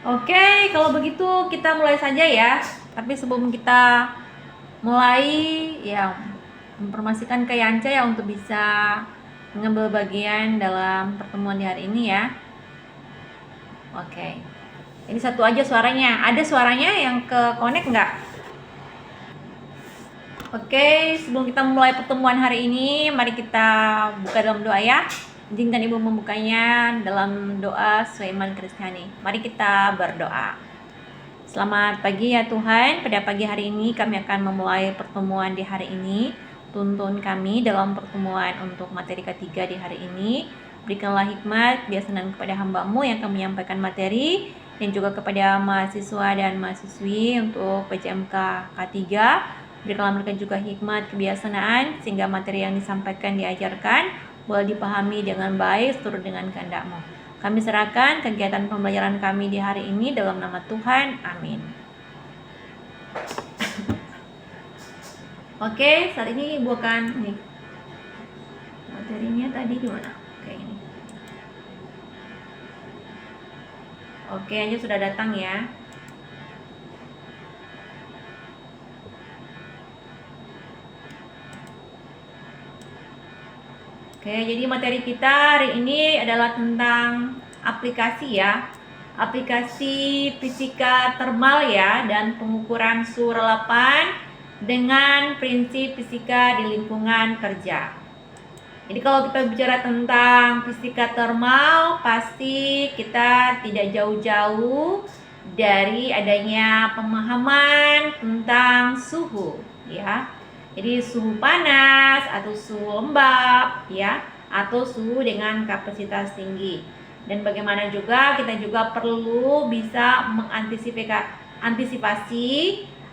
Oke, kalau begitu kita mulai saja ya. Tapi sebelum kita mulai, ya informasikan ke Yanca ya untuk bisa mengambil bagian dalam pertemuan di hari ini ya. Oke, ini satu aja suaranya. Ada suaranya yang ke connect nggak? Oke, sebelum kita mulai pertemuan hari ini, mari kita buka dalam doa ya. Izinkan Ibu membukanya dalam doa sesuai iman Kristiani. Mari kita berdoa. Selamat pagi ya Tuhan, pada pagi hari ini kami akan memulai pertemuan di hari ini. Tuntun kami dalam pertemuan untuk materi ketiga di hari ini. Berikanlah hikmat, biasakan kepada hamba-Mu yang akan menyampaikan materi, dan juga kepada mahasiswa dan mahasiswi untuk PJMK K3. Berikanlah mereka juga hikmat, kebiasaan, sehingga materi yang disampaikan, diajarkan, boleh dipahami dengan baik seturut dengan kehendak-Mu. Kami serahkan kegiatan pembelajaran kami di hari ini dalam nama Tuhan. Amin. Oke, saat ini Ibu akan materinya tadi di mana? Oke, ini. Oke, Anja sudah datang ya. Oke, jadi materi kita hari ini adalah tentang aplikasi ya. Aplikasi fisika termal ya, dan pengukuran suhu relapan dengan prinsip fisika di lingkungan kerja. Jadi kalau kita bicara tentang fisika termal, pasti kita tidak jauh-jauh dari adanya pemahaman tentang suhu ya. Jadi suhu panas atau suhu lembab ya, atau suhu dengan kapasitas tinggi. Dan bagaimana juga kita juga perlu bisa mengantisipasi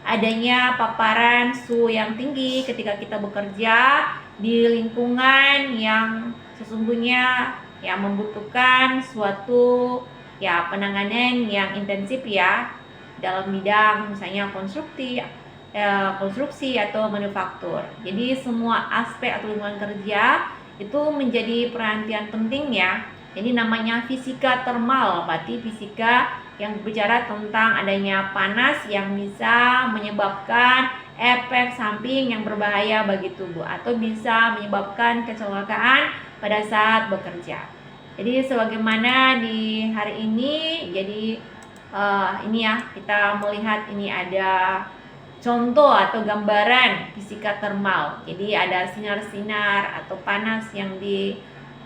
adanya paparan suhu yang tinggi ketika kita bekerja di lingkungan yang sesungguhnya ya membutuhkan suatu ya penanganan yang intensif ya dalam bidang misalnya konstruksi atau manufaktur. Jadi semua aspek atau lingkungan kerja itu menjadi perhatian penting ya. Jadi namanya fisika termal, berarti fisika yang berbicara tentang adanya panas yang bisa menyebabkan efek samping yang berbahaya bagi tubuh atau bisa menyebabkan kecelakaan pada saat bekerja. Jadi sebagaimana di hari ini, jadi ini ya kita melihat ini ada contoh atau gambaran fisika termal. Jadi ada sinar-sinar atau panas yang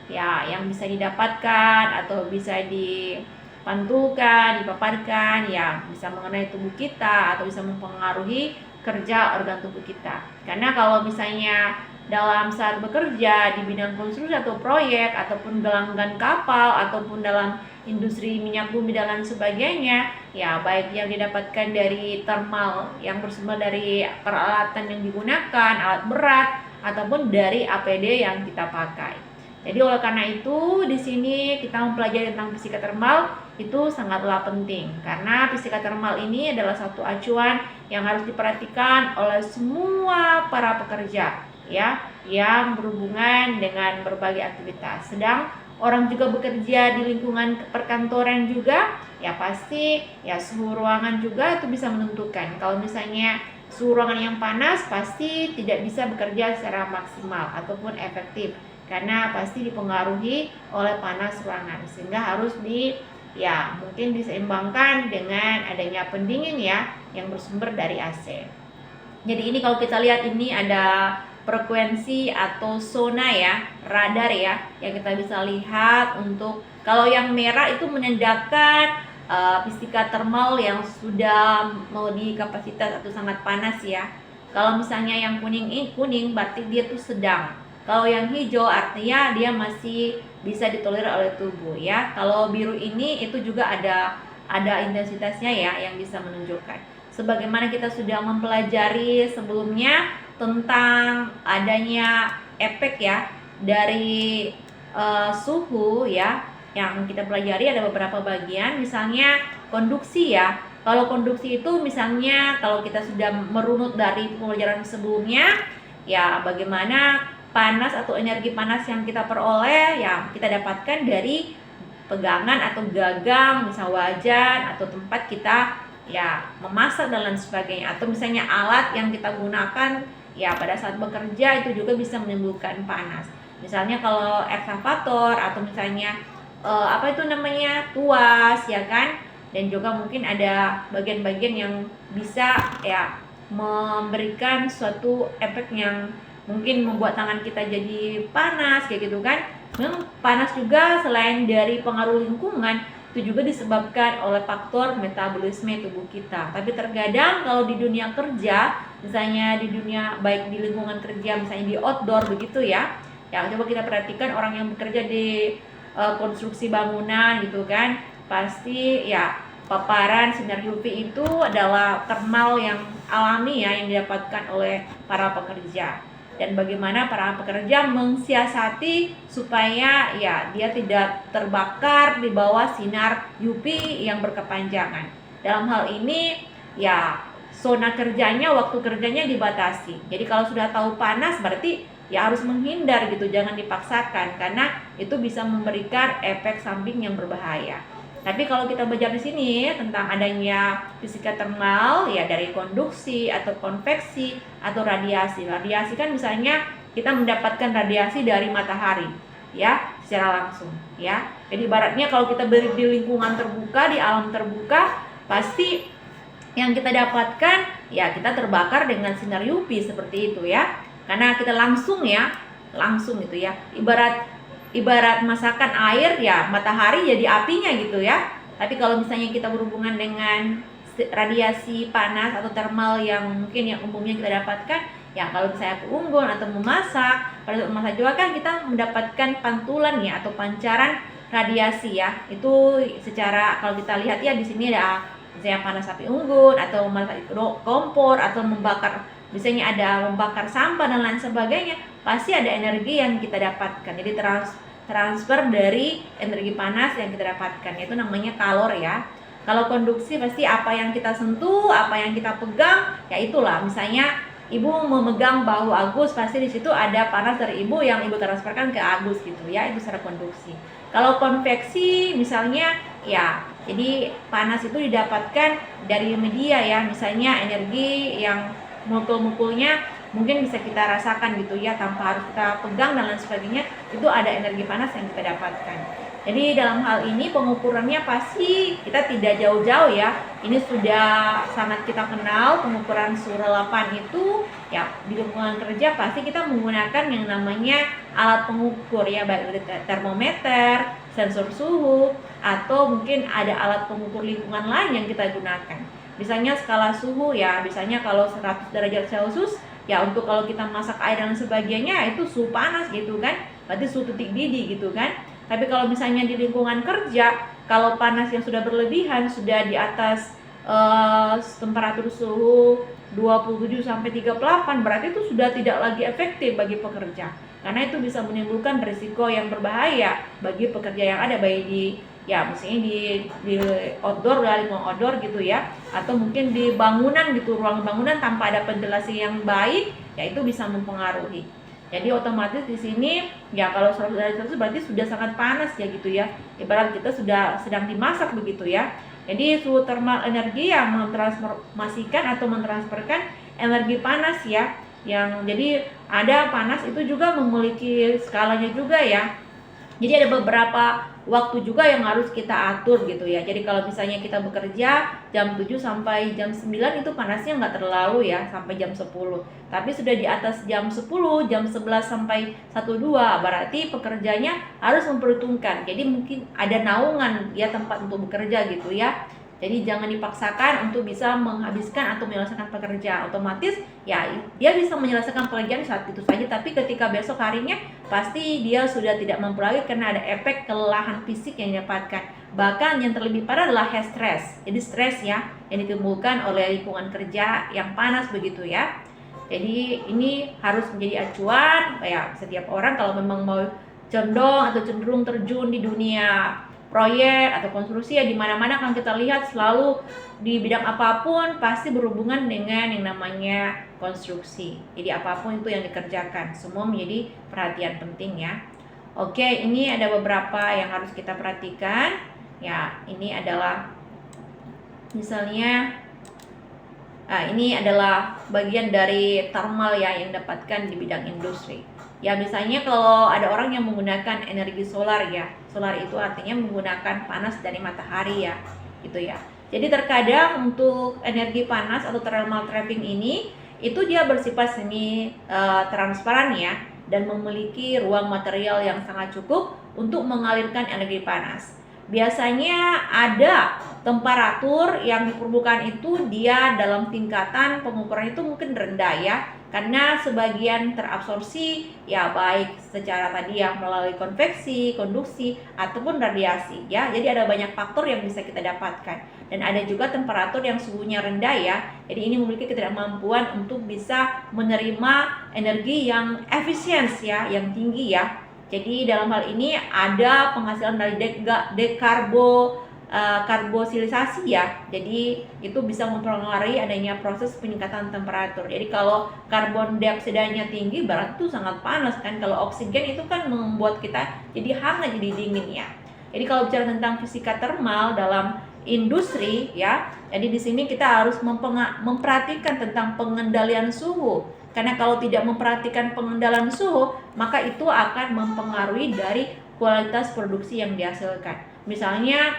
yang bisa didapatkan atau bisa dipantulkan, dipaparkan yang bisa mengenai tubuh kita atau bisa mempengaruhi kerja organ tubuh kita. Karena kalau misalnya dalam saat bekerja di bidang konstruksi atau proyek ataupun gelanggan kapal ataupun dalam industri minyak bumi dan lain sebagainya, ya baik yang didapatkan dari termal yang bersumber dari peralatan yang digunakan, alat berat ataupun dari APD yang kita pakai. Jadi oleh karena itu di sini kita mempelajari tentang fisika termal itu sangatlah penting karena fisika termal ini adalah satu acuan yang harus diperhatikan oleh semua para pekerja ya yang berhubungan dengan berbagai aktivitas. Sedang orang juga bekerja di lingkungan perkantoran juga ya pasti ya suhu ruangan juga itu bisa menentukan. Kalau misalnya suhu ruangan yang panas pasti tidak bisa bekerja secara maksimal ataupun efektif karena pasti dipengaruhi oleh panas ruangan sehingga harus mungkin diseimbangkan dengan adanya pendingin ya yang bersumber dari AC. Jadi ini kalau kita lihat ini ada frekuensi atau zona ya, radar ya yang kita bisa lihat untuk kalau yang merah itu menandakan fisika termal yang sudah melebihi kapasitas atau sangat panas ya. Kalau misalnya yang kuning berarti dia tuh sedang. Kalau yang hijau artinya dia masih bisa ditolerir oleh tubuh ya. Kalau biru ini itu juga ada intensitasnya ya yang bisa menunjukkan. Sebagaimana kita sudah mempelajari sebelumnya tentang adanya efek ya dari suhu ya yang kita pelajari ada beberapa bagian, misalnya konduksi ya. Kalau konduksi itu misalnya kalau kita sudah merunut dari pembelajaran sebelumnya ya bagaimana panas atau energi panas yang kita peroleh ya kita dapatkan dari pegangan atau gagang, misal wajan atau tempat kita ya memasak dan lain sebagainya, atau misalnya alat yang kita gunakan ya pada saat bekerja itu juga bisa menimbulkan panas. Misalnya kalau ekskavator atau misalnya apa itu namanya, tuas ya kan, dan juga mungkin ada bagian-bagian yang bisa ya memberikan suatu efek yang mungkin membuat tangan kita jadi panas kayak gitu kan. Memang panas juga selain dari pengaruh lingkungan, itu juga disebabkan oleh faktor metabolisme tubuh kita. Tapi terkadang kalau di dunia kerja, misalnya di dunia baik di lingkungan kerja, misalnya di outdoor begitu ya, ya coba kita perhatikan orang yang bekerja di konstruksi bangunan gitu kan, pasti ya paparan sinar UV itu adalah thermal yang alami ya yang didapatkan oleh para pekerja. Dan bagaimana para pekerja mensiasati supaya ya dia tidak terbakar di bawah sinar UV yang berkepanjangan. Dalam hal ini ya zona kerjanya, waktu kerjanya dibatasi. Jadi kalau sudah tahu panas berarti ya harus menghindar gitu, jangan dipaksakan karena itu bisa memberikan efek samping yang berbahaya. Tapi kalau kita belajar di sini tentang adanya fisika termal ya dari konduksi atau konveksi atau radiasi. Radiasi kan misalnya kita mendapatkan radiasi dari matahari ya secara langsung ya. Jadi ibaratnya kalau kita beri di lingkungan terbuka, di alam terbuka, pasti yang kita dapatkan ya kita terbakar dengan sinar UV seperti itu ya. Karena kita langsung gitu ya. Ibarat masakan air ya matahari jadi apinya gitu ya. Tapi kalau misalnya kita berhubungan dengan radiasi panas atau thermal yang mungkin yang umumnya kita dapatkan ya, kalau misalnya ke unggun atau memasak, pada saat memasak juga kan kita mendapatkan pantulan ya atau pancaran radiasi ya. Itu secara kalau kita lihat ya di sini ada misalnya panas api unggun atau memasak kompor atau membakar, misalnya ada membakar sampah dan lain sebagainya, pasti ada energi yang kita dapatkan. Jadi transfer dari energi panas yang kita dapatkan, itu namanya kalor ya. Kalau konduksi pasti apa yang kita sentuh, apa yang kita pegang, ya itulah. Misalnya ibu memegang bahu Agus, pasti di situ ada panas dari ibu yang ibu transferkan ke Agus gitu ya, itu secara konduksi. Kalau konveksi misalnya ya, jadi panas itu didapatkan dari media ya, misalnya energi yang mukul-mukulnya mungkin bisa kita rasakan gitu ya, tanpa harus kita pegang dan lain sebagainya, itu ada energi panas yang kita dapatkan. Jadi dalam hal ini pengukurannya pasti kita tidak jauh-jauh ya, ini sudah sangat kita kenal pengukuran suhu relapan itu ya. Di lingkungan kerja pasti kita menggunakan yang namanya alat pengukur ya, baik termometer, sensor suhu, atau mungkin ada alat pengukur lingkungan lain yang kita gunakan. Misalnya skala suhu ya, misalnya kalau 100 derajat Celcius ya, untuk kalau kita masak air dan sebagainya itu suhu panas gitu kan, berarti suhu titik didih gitu kan. Tapi kalau misalnya di lingkungan kerja, kalau panas yang sudah berlebihan, sudah di atas temperatur suhu 27 sampai 38, berarti itu sudah tidak lagi efektif bagi pekerja. Karena itu bisa menimbulkan risiko yang berbahaya bagi pekerja yang ada, baik di ya misalnya di outdoor, lingkungan outdoor gitu ya, atau mungkin di bangunan gitu, ruang bangunan tanpa ada ventilasi yang baik, ya itu bisa mempengaruhi. Jadi otomatis di sini ya kalau 100 derajat Celcius berarti sudah sangat panas ya gitu ya. Ibarat kita sudah sedang dimasak begitu ya. Jadi suhu termal energi yang mentransformasikan atau mentransferkan energi panas ya. Yang jadi ada panas itu juga memiliki skalanya juga ya. Jadi ada beberapa waktu juga yang harus kita atur gitu ya. Jadi kalau misalnya kita bekerja jam 7 sampai jam 9 itu panasnya nggak terlalu ya, sampai jam 10. Tapi sudah di atas jam 10, jam 11 sampai 12, berarti pekerjanya harus memperhitungkan. Jadi mungkin ada naungan ya tempat untuk bekerja gitu ya. Jadi jangan dipaksakan untuk bisa menghabiskan atau menyelesaikan pekerjaan. Otomatis ya dia bisa menyelesaikan pekerjaan saat itu saja, tapi ketika besok harinya pasti dia sudah tidak mampu lagi karena ada efek kelelahan fisik yang didapatkan. Bahkan yang terlebih parah adalah heat stress. Jadi stres ya yang ditimbulkan oleh lingkungan kerja yang panas begitu ya. Jadi ini harus menjadi acuan ya setiap orang kalau memang mau condong atau cenderung terjun di dunia proyek atau konstruksi ya, di mana-mana kan kita lihat selalu di bidang apapun pasti berhubungan dengan yang namanya konstruksi. Jadi apapun itu yang dikerjakan semua menjadi perhatian penting ya. Oke, ini ada beberapa yang harus kita perhatikan. Ya, ini adalah misalnya ini adalah bagian dari thermal ya yang dapatkan di bidang industri. Ya, misalnya kalau ada orang yang menggunakan energi solar ya. Solar itu artinya menggunakan panas dari matahari ya, gitu ya. Jadi terkadang untuk energi panas atau thermal trapping ini itu dia bersifat semi transparan ya, dan memiliki ruang material yang sangat cukup untuk mengalirkan energi panas. Biasanya ada temperatur yang di permukaan itu dia dalam tingkatan pengukuran itu mungkin rendah ya, karena sebagian terabsorpsi ya, baik secara tadi yang melalui konveksi, konduksi ataupun radiasi ya. Jadi ada banyak faktor yang bisa kita dapatkan. Dan ada juga temperatur yang suhunya rendah ya. Jadi ini memiliki ketidakmampuan untuk bisa menerima energi yang efisien ya, yang tinggi ya. Jadi dalam hal ini ada penghasilan dari karbosilisasi ya. Jadi itu bisa mempengaruhi adanya proses peningkatan temperatur. Jadi kalau karbon dioksida-nya tinggi berarti itu sangat panas kan. Kalau oksigen itu kan membuat kita jadi hangat, jadi dingin ya. Jadi kalau bicara tentang fisika termal dalam industri ya, jadi di sini kita harus memperhatikan tentang pengendalian suhu. Karena kalau tidak memperhatikan pengendalian suhu, maka itu akan mempengaruhi dari kualitas produksi yang dihasilkan. Misalnya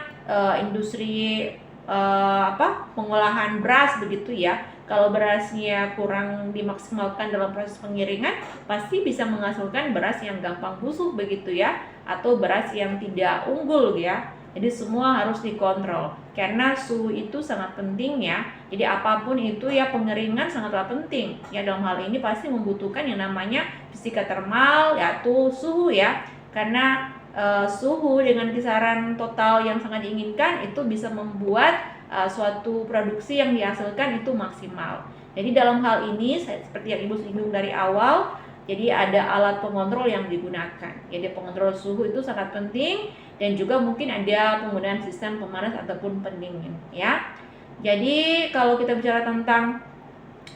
industri pengolahan beras begitu ya. Kalau berasnya kurang dimaksimalkan dalam proses pengiringan, pasti bisa menghasilkan beras yang gampang busuk begitu ya, atau beras yang tidak unggul ya. Jadi semua harus dikontrol karena suhu itu sangat penting ya. Jadi apapun itu ya, pengeringan sangatlah penting ya. Dalam hal ini pasti membutuhkan yang namanya fisika termal, yaitu suhu ya. Karena suhu dengan kisaran total yang sangat diinginkan itu bisa membuat suatu produksi yang dihasilkan itu maksimal. Jadi dalam hal ini seperti yang Ibu singgung dari awal, jadi ada alat pengontrol yang digunakan. Jadi pengontrol suhu itu sangat penting, dan juga mungkin ada penggunaan sistem pemanas ataupun pendingin ya. Jadi kalau kita bicara tentang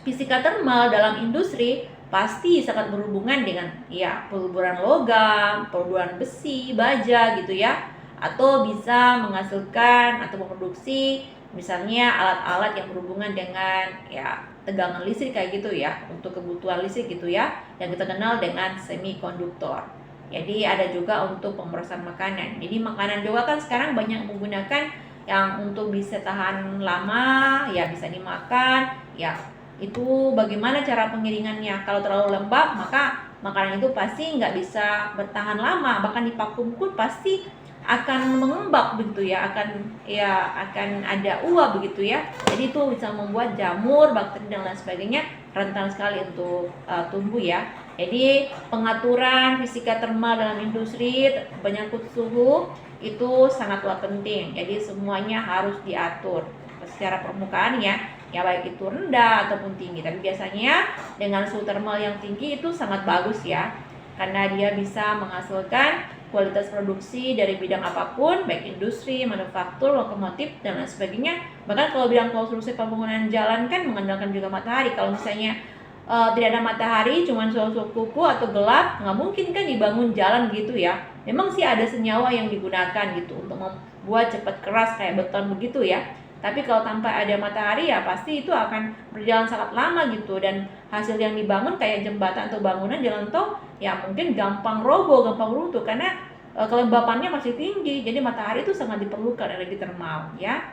fisika termal dalam industri, pasti sangat berhubungan dengan ya peleburan logam, peleburan besi, baja gitu ya, atau bisa menghasilkan atau memproduksi misalnya alat-alat yang berhubungan dengan ya tegangan listrik kayak gitu ya, untuk kebutuhan listrik gitu ya, yang kita kenal dengan semikonduktor. Jadi ada juga untuk pemrosesan makanan. Jadi makanan juga kan sekarang banyak menggunakan yang untuk bisa tahan lama ya, bisa dimakan ya. Itu bagaimana cara pengiringannya. Kalau terlalu lembab maka makanan itu pasti nggak bisa bertahan lama, bahkan divakum pun pasti akan mengembang begitu ya, akan ada uap begitu ya. Jadi itu bisa membuat jamur, bakteri dan lain sebagainya rentan sekali untuk tumbuh ya. Jadi pengaturan fisika termal dalam industri menyangkut suhu itu sangatlah penting. Jadi semuanya harus diatur secara permukaan ya, baik itu rendah ataupun tinggi. Tapi biasanya dengan suhu termal yang tinggi itu sangat bagus ya, karena dia bisa menghasilkan kualitas produksi dari bidang apapun, baik industri, manufaktur, lokomotif, dan lain sebagainya. Bahkan kalau bidang konstruksi pembangunan jalan kan mengandalkan juga matahari. Kalau misalnya tidak ada matahari, cuma suhu kuku atau gelap, nggak mungkin kan dibangun jalan gitu ya. Memang sih ada senyawa yang digunakan gitu untuk membuat cepat keras kayak beton begitu ya. Tapi kalau tanpa ada matahari ya pasti itu akan berjalan sangat lama gitu, dan hasil yang dibangun kayak jembatan atau bangunan jalan tol ya mungkin gampang roboh, gampang runtuh karena kelembapannya masih tinggi. Jadi matahari itu sangat diperlukan energi termal ya.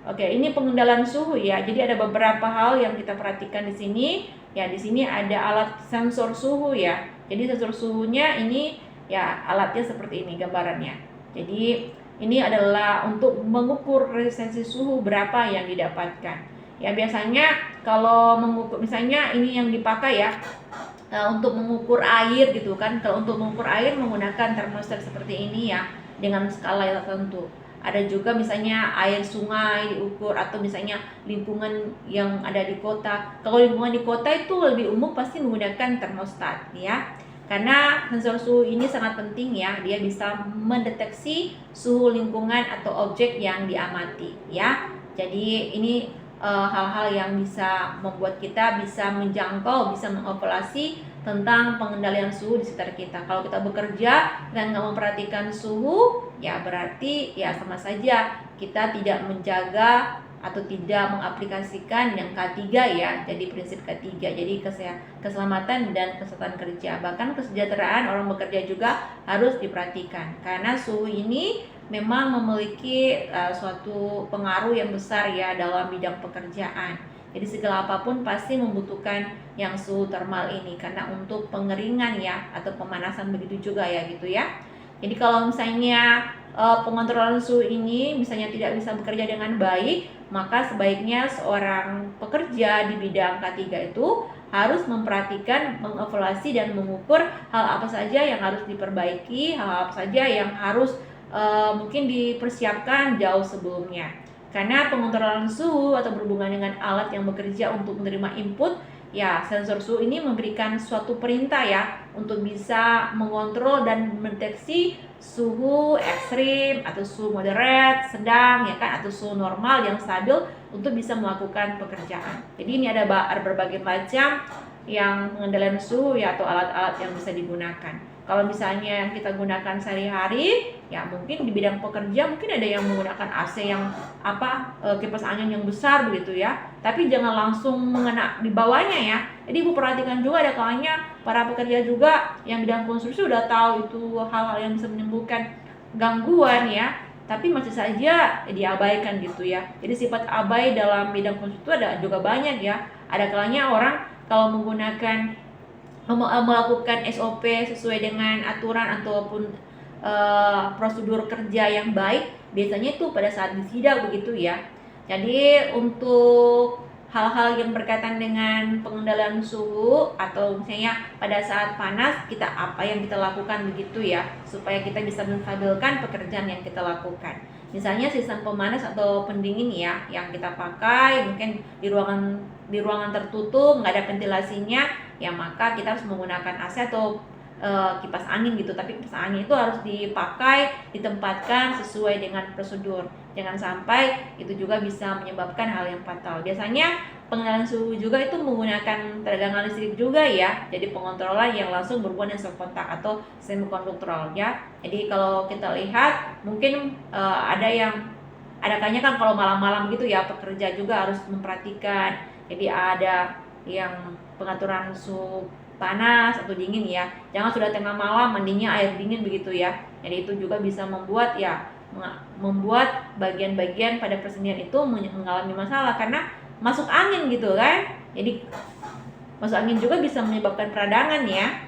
Oke, ini pengendalian suhu ya. Jadi ada beberapa hal yang kita perhatikan di sini. Ya, di sini ada alat sensor suhu ya. Jadi sensor suhunya ini ya alatnya seperti ini gambarannya. Jadi ini adalah untuk mengukur resistensi suhu berapa yang didapatkan. Ya biasanya kalau mengukur, misalnya ini yang dipakai ya untuk mengukur air gitu kan. Kalau untuk mengukur air menggunakan termostat seperti ini ya, dengan skala yang tertentu. Ada juga misalnya air sungai diukur, atau misalnya lingkungan yang ada di kota. Kalau lingkungan di kota itu lebih umum pasti menggunakan termostat ya. Karena sensor suhu ini sangat penting ya, dia bisa mendeteksi suhu lingkungan atau objek yang diamati ya. Jadi ini hal-hal yang bisa membuat kita bisa menjangkau, bisa mengevaluasi tentang pengendalian suhu di sekitar kita. Kalau kita bekerja dan nggak memperhatikan suhu, ya berarti ya sama saja kita tidak menjaga atau tidak mengaplikasikan yang K3 ya. Jadi prinsip K3. Jadi keselamatan dan kesehatan kerja. Bahkan kesejahteraan orang bekerja juga harus diperhatikan. Karena suhu ini memang memiliki suatu pengaruh yang besar ya dalam bidang pekerjaan. Jadi segala apapun pasti membutuhkan yang suhu thermal ini karena untuk pengeringan ya atau pemanasan begitu juga ya gitu ya. Jadi kalau misalnya pengontrolan suhu ini misalnya tidak bisa bekerja dengan baik, maka sebaiknya seorang pekerja di bidang K3 itu harus memperhatikan, mengevaluasi dan mengukur hal apa saja yang harus diperbaiki, hal apa saja yang harus mungkin dipersiapkan jauh sebelumnya. Karena pengontrolan suhu atau berhubungan dengan alat yang bekerja untuk menerima input, ya sensor suhu ini memberikan suatu perintah ya untuk bisa mengontrol dan mendeteksi suhu ekstrim atau suhu moderate, sedang ya kan, atau suhu normal yang stabil untuk bisa melakukan pekerjaan. Jadi ini ada berbagai macam yang pengendalian suhu ya atau alat-alat yang bisa digunakan. Kalau misalnya yang kita gunakan sehari-hari, ya mungkin di bidang pekerja mungkin ada yang menggunakan AC yang kipas angin yang besar begitu ya. Tapi jangan langsung mengena di bawahnya ya. Jadi Ibu perhatikan juga ada kalanya para pekerja juga yang bidang konstruksi udah tahu itu hal-hal yang bisa menimbulkan gangguan ya, tapi masih saja diabaikan gitu ya. Jadi sifat abai dalam bidang konstruksi itu ada juga banyak ya. Ada kalanya orang kalau menggunakan melakukan SOP sesuai dengan aturan ataupun prosedur kerja yang baik, biasanya itu pada saat disidang begitu ya. Jadi untuk hal-hal yang berkaitan dengan pengendalian suhu atau misalnya pada saat panas kita apa yang kita lakukan begitu ya, supaya kita bisa menstabilkan pekerjaan yang kita lakukan. Misalnya sistem pemanas atau pendingin ya yang kita pakai mungkin di ruangan tertutup nggak ada ventilasinya, ya maka kita harus menggunakan AC atau kipas angin gitu. Tapi kipas angin itu harus dipakai, ditempatkan sesuai dengan prosedur. Jangan sampai itu juga bisa menyebabkan hal yang fatal. Biasanya pengendalian suhu juga itu menggunakan tegangan listrik juga ya. Jadi pengontrolan yang langsung berhubungan dengan kontak atau semikonduktor ya. Jadi kalau kita lihat mungkin ada kalanya kan kalau malam-malam gitu ya pekerja juga harus memperhatikan. Jadi ada yang pengaturan suhu panas atau dingin ya. Jangan sudah tengah malam mandinya air dingin begitu ya. Jadi itu juga bisa membuat bagian-bagian pada persendian itu mengalami masalah karena masuk angin gitu kan. Jadi masuk angin juga bisa menyebabkan peradangan ya.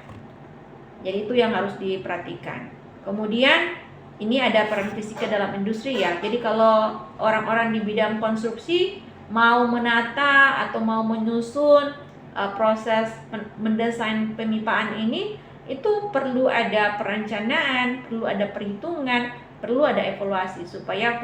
Jadi itu yang harus diperhatikan. Kemudian ini ada peran fisika dalam industri ya. Jadi kalau orang-orang di bidang konstruksi mau menata atau mau menyusun proses mendesain pemipaan ini, itu perlu ada perencanaan, perlu ada perhitungan, perlu ada evaluasi supaya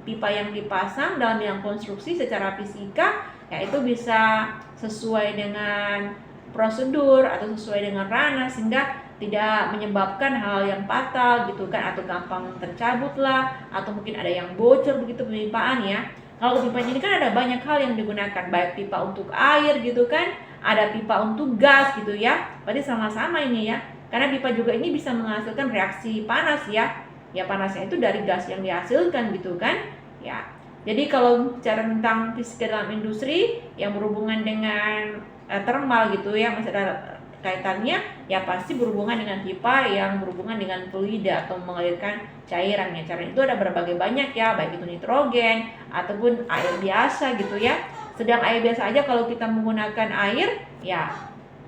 pipa yang dipasang dalam bidang konstruksi secara fisika ya itu bisa sesuai dengan prosedur atau sesuai dengan ranah sehingga tidak menyebabkan hal yang fatal gitu kan, atau gampang tercabut lah, atau mungkin ada yang bocor begitu pemipaan ya. Kalau pipa ini kan ada banyak hal yang digunakan, baik pipa untuk air gitu kan, ada pipa untuk gas gitu ya. Berarti sama-sama ini ya. Karena pipa juga ini bisa menghasilkan reaksi panas ya. Ya panasnya itu dari gas yang dihasilkan gitu kan. Ya. Jadi kalau bicara tentang fisika dalam industri yang berhubungan dengan thermal gitu ya, masih ada kaitannya ya pasti berhubungan dengan pipa yang berhubungan dengan fluida atau mengalirkan cairannya. Cara itu ada berbagai banyak ya, baik itu nitrogen ataupun air biasa gitu ya. Sedang air biasa aja kalau kita menggunakan air ya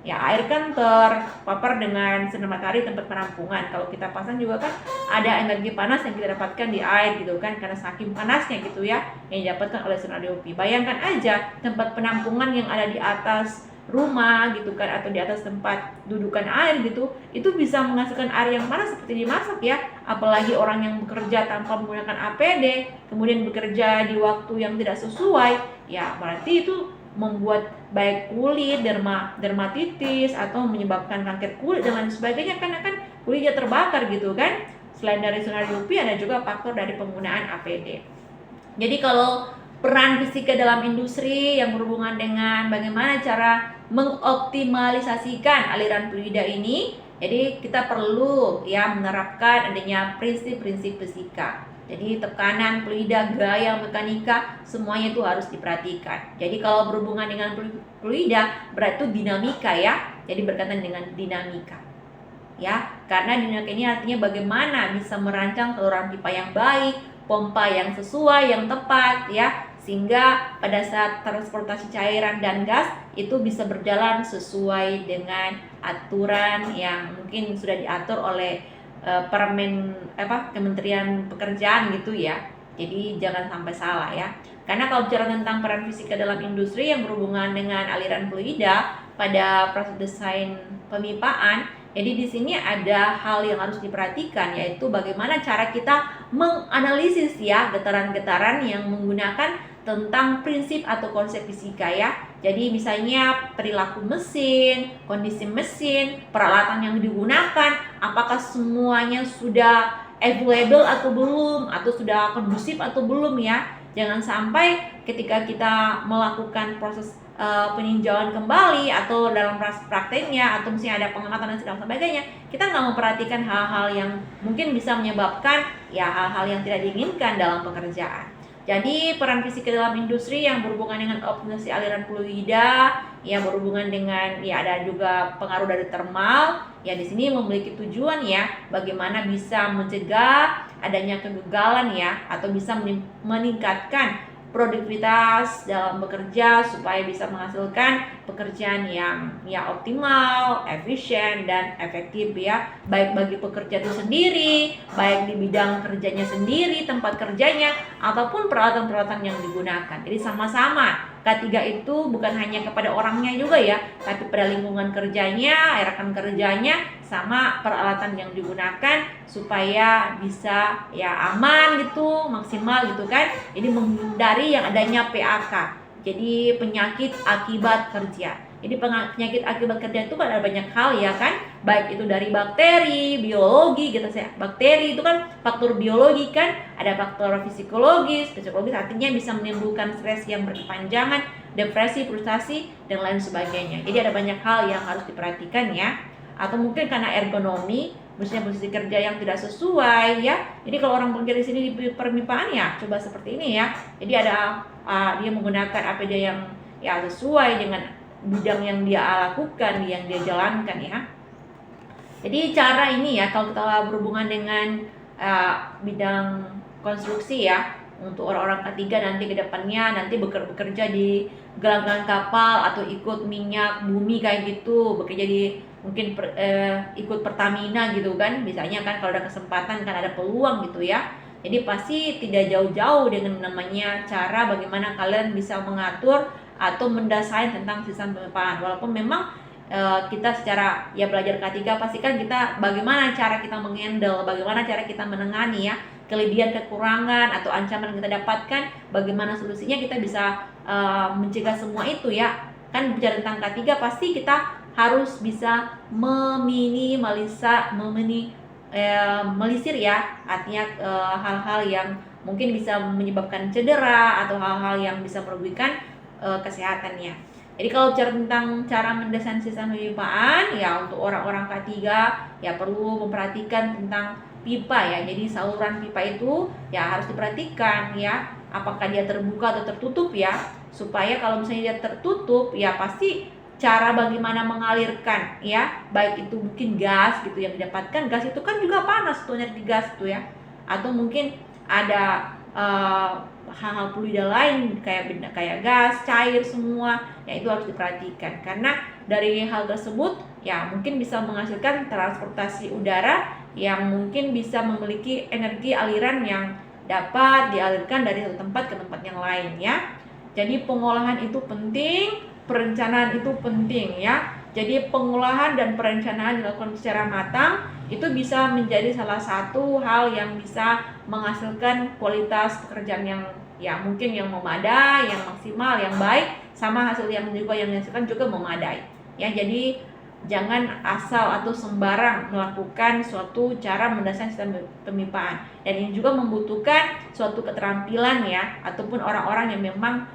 air kan terpapar dengan sinar matahari tempat penampungan. Kalau kita pasang juga kan ada energi panas yang kita dapatkan di air gitu kan, karena saking panasnya gitu ya yang didapatkan oleh sinar UV. Bayangkan aja tempat penampungan yang ada di atas rumah gitu kan, atau di atas tempat dudukan air gitu, itu bisa menghasilkan air yang panas seperti dimasak ya. Apalagi orang yang bekerja tanpa menggunakan APD, kemudian bekerja di waktu yang tidak sesuai, ya berarti itu membuat baik kulit, dermatitis atau menyebabkan kanker kulit dan lain sebagainya, karena kan kulitnya terbakar gitu kan. Selain dari sinar UV ada juga faktor dari penggunaan APD. Jadi kalau peran fisika dalam industri yang berhubungan dengan bagaimana cara mengoptimalisasikan aliran fluida ini. Jadi kita perlu ya menerapkan adanya prinsip-prinsip fisika. Jadi tekanan, fluida, gaya, mekanika, semuanya itu harus diperhatikan. Jadi kalau berhubungan dengan fluida berarti itu dinamika ya. Jadi berkaitan dengan dinamika. Ya, karena dinamika ini artinya bagaimana bisa merancang saluran pipa yang baik, pompa yang sesuai, yang tepat ya, sehingga pada saat transportasi cairan dan gas itu bisa berjalan sesuai dengan aturan yang mungkin sudah diatur oleh Kementerian Pekerjaan gitu ya. Jadi jangan sampai salah ya. Karena kalau bicara tentang peran fisika dalam industri yang berhubungan dengan aliran fluida pada proses desain pemipaan, jadi di sini ada hal yang harus diperhatikan, yaitu bagaimana cara kita menganalisis ya getaran-getaran yang menggunakan tentang prinsip atau konsep fisika ya. Jadi misalnya perilaku mesin, kondisi mesin, peralatan yang digunakan, apakah semuanya sudah available atau belum, atau sudah kondusif atau belum ya. Jangan sampai ketika kita melakukan proses peninjauan kembali atau dalam prakteknya, atau misalnya ada pengamatan dan sebagainya, kita nggak memperhatikan hal-hal yang mungkin bisa menyebabkan ya hal-hal yang tidak diinginkan dalam pekerjaan. Jadi peran fisika dalam industri yang berhubungan dengan optimasi aliran fluida, yang berhubungan dengan ya ada juga pengaruh dari termal, ya di sini memiliki tujuan ya bagaimana bisa mencegah adanya kegagalan ya, atau bisa meningkatkan produktivitas dalam bekerja supaya bisa menghasilkan pekerjaan yang ya optimal, efisien dan efektif ya, baik bagi pekerja itu sendiri, baik di bidang kerjanya sendiri, tempat kerjanya, ataupun peralatan-peralatan yang digunakan. Jadi sama-sama K3 itu bukan hanya kepada orangnya juga ya, tapi pada lingkungan kerjanya, rekan kerjanya, sama peralatan yang digunakan supaya bisa ya aman gitu, maksimal gitu kan. Jadi menghindari yang adanya PAK. Jadi penyakit akibat kerja. Jadi penyakit akibat kerja itu kan ada banyak hal ya kan, baik itu dari bakteri, biologi gitu sih. Bakteri itu kan faktor biologi kan, ada faktor psikologis artinya bisa menimbulkan stres yang berkepanjangan, depresi, frustasi dan lain sebagainya. Jadi ada banyak hal yang harus diperhatikan ya. Atau mungkin karena ergonomi, misalnya posisi kerja yang tidak sesuai ya. Jadi kalau orang bekerja di sini di permipaan ya coba seperti ini ya. Jadi ada dia menggunakan APD yang ya sesuai dengan bidang yang dia lakukan, yang dia jalankan ya. Jadi cara ini ya kalau kita berhubungan dengan bidang konstruksi ya, untuk orang-orang K3 nanti ke depannya nanti bekerja di galang-galang kapal atau ikut minyak bumi kayak gitu, bekerja di mungkin ikut Pertamina gitu kan, misalnya kan kalau ada kesempatan kan ada peluang gitu ya. Jadi pasti tidak jauh-jauh dengan namanya cara bagaimana kalian bisa mengatur atau mendesain tentang sistem pemipaan. Walaupun memang kita secara ya belajar K3 pasti kan kita bagaimana cara kita menghandle, bagaimana cara kita menangani ya kelebihan, kekurangan atau ancaman yang kita dapatkan, bagaimana solusinya kita bisa mencegah semua itu ya. Kan bicara tentang K3 pasti kita harus bisa melisir ya, artinya hal-hal yang mungkin bisa menyebabkan cedera atau hal-hal yang bisa merugikan kesehatannya. Jadi kalau bicara tentang cara mendesain sistem pemipaan ya, untuk orang-orang K3 ya perlu memperhatikan tentang pipa ya. Jadi saluran pipa itu ya harus diperhatikan ya, apakah dia terbuka atau tertutup ya, supaya kalau misalnya dia tertutup ya pasti cara bagaimana mengalirkan ya, baik itu mungkin gas gitu yang didapatkan, gas itu kan juga panas tuh, energi gas tuh ya, atau mungkin ada hal-hal fluida lain kayak gas, cair semua ya, itu harus diperhatikan karena dari hal tersebut ya mungkin bisa menghasilkan transportasi udara yang mungkin bisa memiliki energi aliran yang dapat dialirkan dari satu tempat ke tempat yang lain ya. Jadi pengolahan itu penting, perencanaan itu penting ya. Jadi pengolahan dan perencanaan dilakukan secara matang itu bisa menjadi salah satu hal yang bisa menghasilkan kualitas pekerjaan yang ya mungkin yang memadai, yang maksimal, yang baik, sama hasil yang juga yang dihasilkan juga memadai. Ya, jadi jangan asal atau sembarang melakukan suatu cara mendesain sistem pemipaan. Dan ini juga membutuhkan suatu keterampilan ya, ataupun orang-orang yang memang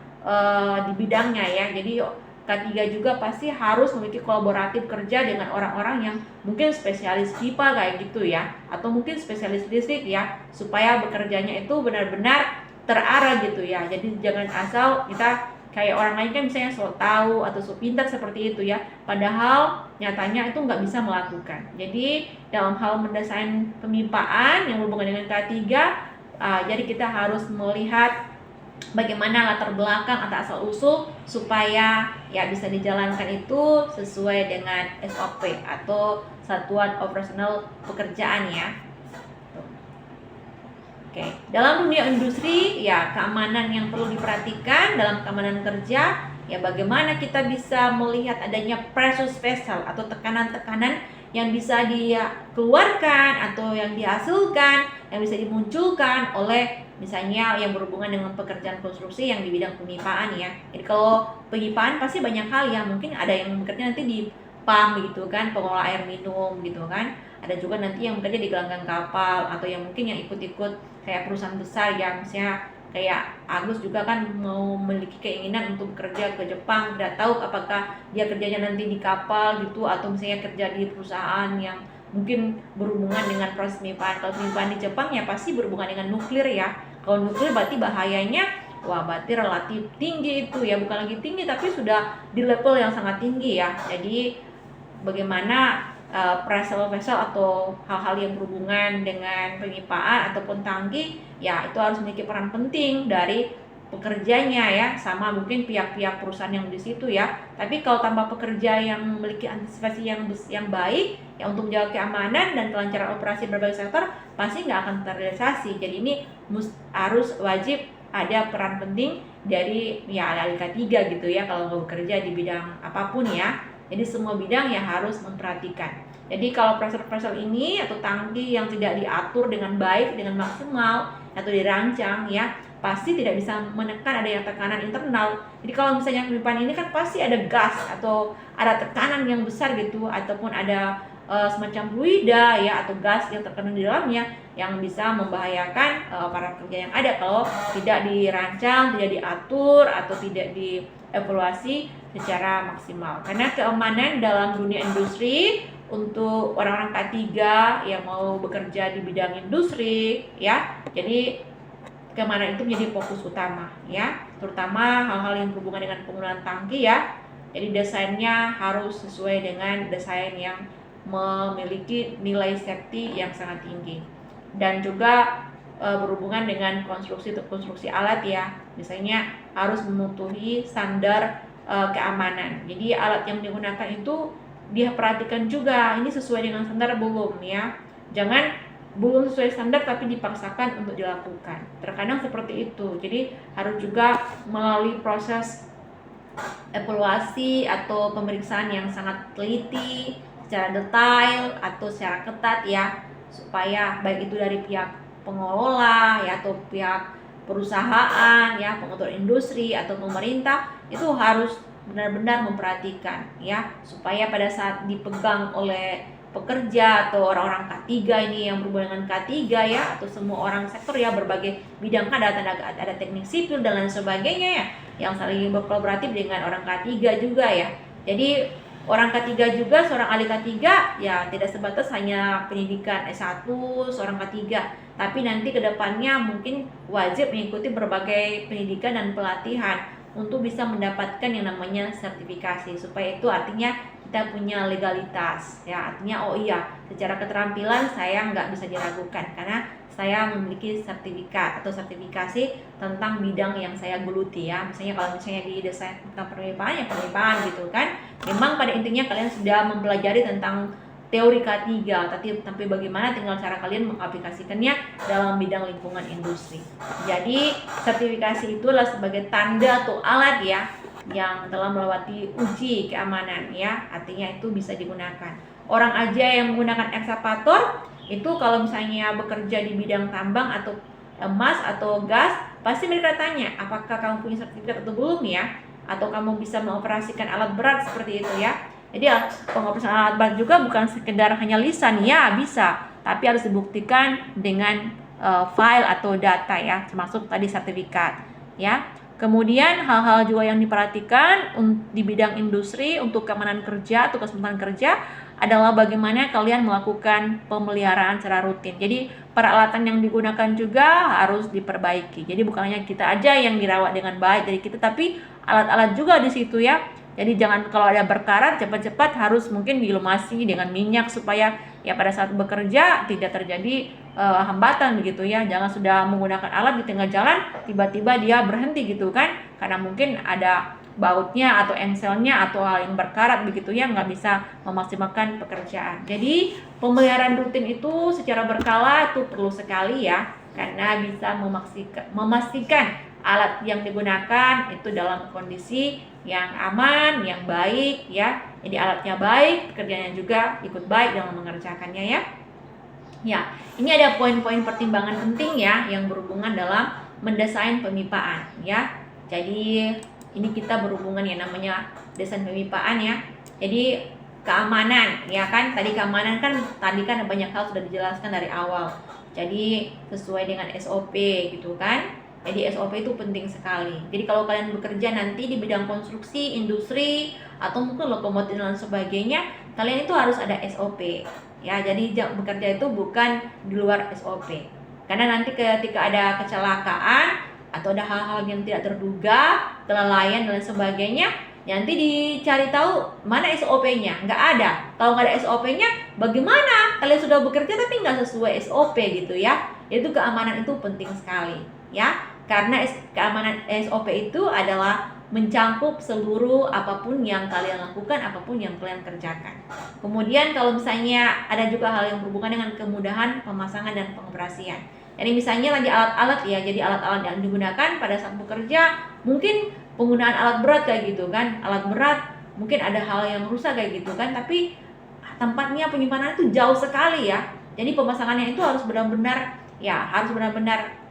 di bidangnya ya. Jadi K3 juga pasti harus memiliki kolaboratif kerja dengan orang-orang yang mungkin spesialis pipa kayak gitu ya, atau mungkin spesialis listrik ya, supaya bekerjanya itu benar-benar terarah gitu ya. Jadi jangan asal kita kayak orang lain kan misalnya so tahu atau so pintar seperti itu ya, padahal nyatanya itu nggak bisa melakukan. Jadi dalam hal mendesain pemipaan yang berhubungan dengan K3, jadi kita harus melihat bagaimana latar belakang atau asal usul supaya ya bisa dijalankan itu sesuai dengan SOP atau satuan operasional pekerjaan ya. Oke, dalam dunia industri ya keamanan yang perlu diperhatikan dalam keamanan kerja ya, bagaimana kita bisa melihat adanya pressure vessel atau tekanan-tekanan yang bisa dikeluarkan atau yang dihasilkan, yang bisa dimunculkan oleh misalnya yang berhubungan dengan pekerjaan konstruksi yang di bidang pemipaan ya. Jadi kalau pemipaan pasti banyak hal ya, mungkin ada yang bekerja nanti di pump gitu kan, pengolah air minum gitu kan. Ada juga nanti yang bekerja di gelanggang kapal, atau yang mungkin yang ikut-ikut kayak perusahaan besar yang misalnya kayak Agus juga kan mau memiliki keinginan untuk bekerja ke Jepang, tidak tahu apakah dia kerjanya nanti di kapal gitu atau misalnya kerja di perusahaan yang mungkin berhubungan dengan proses pemipaan. Kalau pemipaan di Jepang ya pasti berhubungan dengan nuklir ya. Kalau nuklir berarti bahayanya wah berarti relatif tinggi itu ya, bukan lagi tinggi tapi sudah di level yang sangat tinggi ya. Jadi bagaimana pressure vessel atau hal-hal yang berhubungan dengan pemipaan ataupun tangki ya itu harus memiliki peran penting dari pekerjanya ya, sama mungkin pihak-pihak perusahaan yang di situ ya. Tapi kalau tanpa pekerja yang memiliki antisipasi yang baik ya untuk menjaga keamanan dan kelancaran operasi berbagai sektor, pasti nggak akan terrealisasi. Jadi ini harus wajib ada peran penting dari ya ahli K3 gitu ya kalau mau bekerja di bidang apapun ya. Jadi semua bidang ya harus memperhatikan. Jadi kalau pressure ini atau tangki yang tidak diatur dengan baik, dengan maksimal atau dirancang ya, pasti tidak bisa menekan adanya tekanan internal. Jadi kalau misalnya pemipaan ini kan pasti ada gas atau ada tekanan yang besar gitu, ataupun ada semacam fluida ya atau gas yang terkandung di dalamnya yang bisa membahayakan para pekerja yang ada kalau tidak dirancang, tidak diatur atau tidak dievaluasi secara maksimal. Karena keamanan dalam dunia industri untuk orang-orang K3 yang mau bekerja di bidang industri ya, jadi keamanan itu menjadi fokus utama ya, terutama hal-hal yang berhubungan dengan penggunaan tangki ya. Jadi desainnya harus sesuai dengan desain yang memiliki nilai safety yang sangat tinggi, dan juga berhubungan dengan konstruksi alat ya, misalnya harus mematuhi standar keamanan. Jadi alat yang digunakan itu dia perhatikan juga ini sesuai dengan standar belum ya. Jangan belum sesuai standar tapi dipaksakan untuk dilakukan. Terkadang seperti itu. Jadi harus juga melalui proses evaluasi atau pemeriksaan yang sangat teliti, secara detail atau secara ketat ya, supaya baik itu dari pihak pengelola ya atau pihak perusahaan ya, pengatur industri atau pemerintah itu harus benar-benar memperhatikan ya, supaya pada saat dipegang oleh pekerja atau orang-orang K3 ini yang berhubungan dengan K3 ya, atau semua orang sektor ya, berbagai bidang, kan ada teknik sipil dan lain sebagainya ya, yang saling berkolaboratif dengan orang K3 juga ya. Jadi orang K3 juga, seorang ahli K3 ya tidak sebatas hanya pendidikan S1 seorang K3, tapi nanti kedepannya mungkin wajib mengikuti berbagai pendidikan dan pelatihan untuk bisa mendapatkan yang namanya sertifikasi, supaya itu artinya kita punya legalitas ya, artinya oh iya secara keterampilan saya nggak bisa diragukan karena saya memiliki sertifikat atau sertifikasi tentang bidang yang saya geluti ya. Misalnya kalau misalnya di desain tentang pemipaan ya pemipaan gitu kan, memang pada intinya kalian sudah mempelajari tentang teori K3, tapi bagaimana tinggal cara kalian mengaplikasikannya dalam bidang lingkungan industri. Jadi sertifikasi itulah sebagai tanda atau alat ya yang telah melewati uji keamanan ya, artinya itu bisa digunakan. Orang aja yang menggunakan ekskavator itu kalau misalnya bekerja di bidang tambang atau emas atau gas, pasti mereka tanya apakah kamu punya sertifikat atau belum ya, atau kamu bisa mengoperasikan alat berat seperti itu ya. Jadi pengoperasian alat berat juga bukan sekedar hanya lisan, ya bisa, tapi harus dibuktikan dengan file atau data ya, termasuk tadi sertifikat ya. Kemudian hal-hal juga yang diperhatikan di bidang industri untuk keamanan kerja atau keselamatan kerja adalah bagaimana kalian melakukan pemeliharaan secara rutin. Jadi peralatan yang digunakan juga harus diperbaiki. Jadi bukan hanya kita aja yang dirawat dengan baik dari kita, tapi alat-alat juga di situ ya. Jadi jangan kalau ada berkarat cepat-cepat harus mungkin dilumasi dengan minyak supaya ya pada saat bekerja tidak terjadi hambatan begitu ya. Jangan sudah menggunakan alat di tengah jalan tiba-tiba dia berhenti gitu kan, karena mungkin ada bautnya atau engselnya atau hal yang berkarat begitu ya, nggak bisa memaksimalkan pekerjaan. Jadi pemeliharaan rutin itu secara berkala itu perlu sekali ya, karena bisa memastikan alat yang digunakan itu dalam kondisi yang aman, yang baik ya. Jadi alatnya baik, pekerjaannya juga ikut baik dalam mengerjakannya ya. Ya, ini ada poin-poin pertimbangan penting ya yang berhubungan dalam mendesain pemipaan ya. Jadi ini kita berhubungan yang namanya desain pemipaan ya. Jadi keamanan ya kan, tadi keamanan kan tadi kan banyak hal sudah dijelaskan dari awal. Jadi sesuai dengan SOP gitu kan. Jadi SOP itu penting sekali. Jadi kalau kalian bekerja nanti di bidang konstruksi, industri, atau mungkin lokomotif dan sebagainya, kalian itu harus ada SOP. Ya, jadi bekerja itu bukan di luar SOP. Karena nanti ketika ada kecelakaan atau ada hal-hal yang tidak terduga, kelalaian dan sebagainya, nanti dicari tahu mana SOP-nya. Nggak ada. Kalau nggak ada SOP-nya, bagaimana kalian sudah bekerja tapi nggak sesuai SOP gitu ya. Itu keamanan itu penting sekali ya. Karena keamanan SOP itu adalah mencakup seluruh apapun yang kalian lakukan, apapun yang kalian kerjakan. Kemudian kalau misalnya ada juga hal yang berhubungan dengan kemudahan pemasangan dan pengoperasian. Jadi misalnya lagi alat-alat ya, jadi alat-alat yang digunakan pada saat bekerja, mungkin penggunaan alat berat kayak gitu kan, alat berat mungkin ada hal yang rusak kayak gitu kan, tapi tempatnya penyimpanan itu jauh sekali ya. Jadi pemasangannya itu harus benar-benar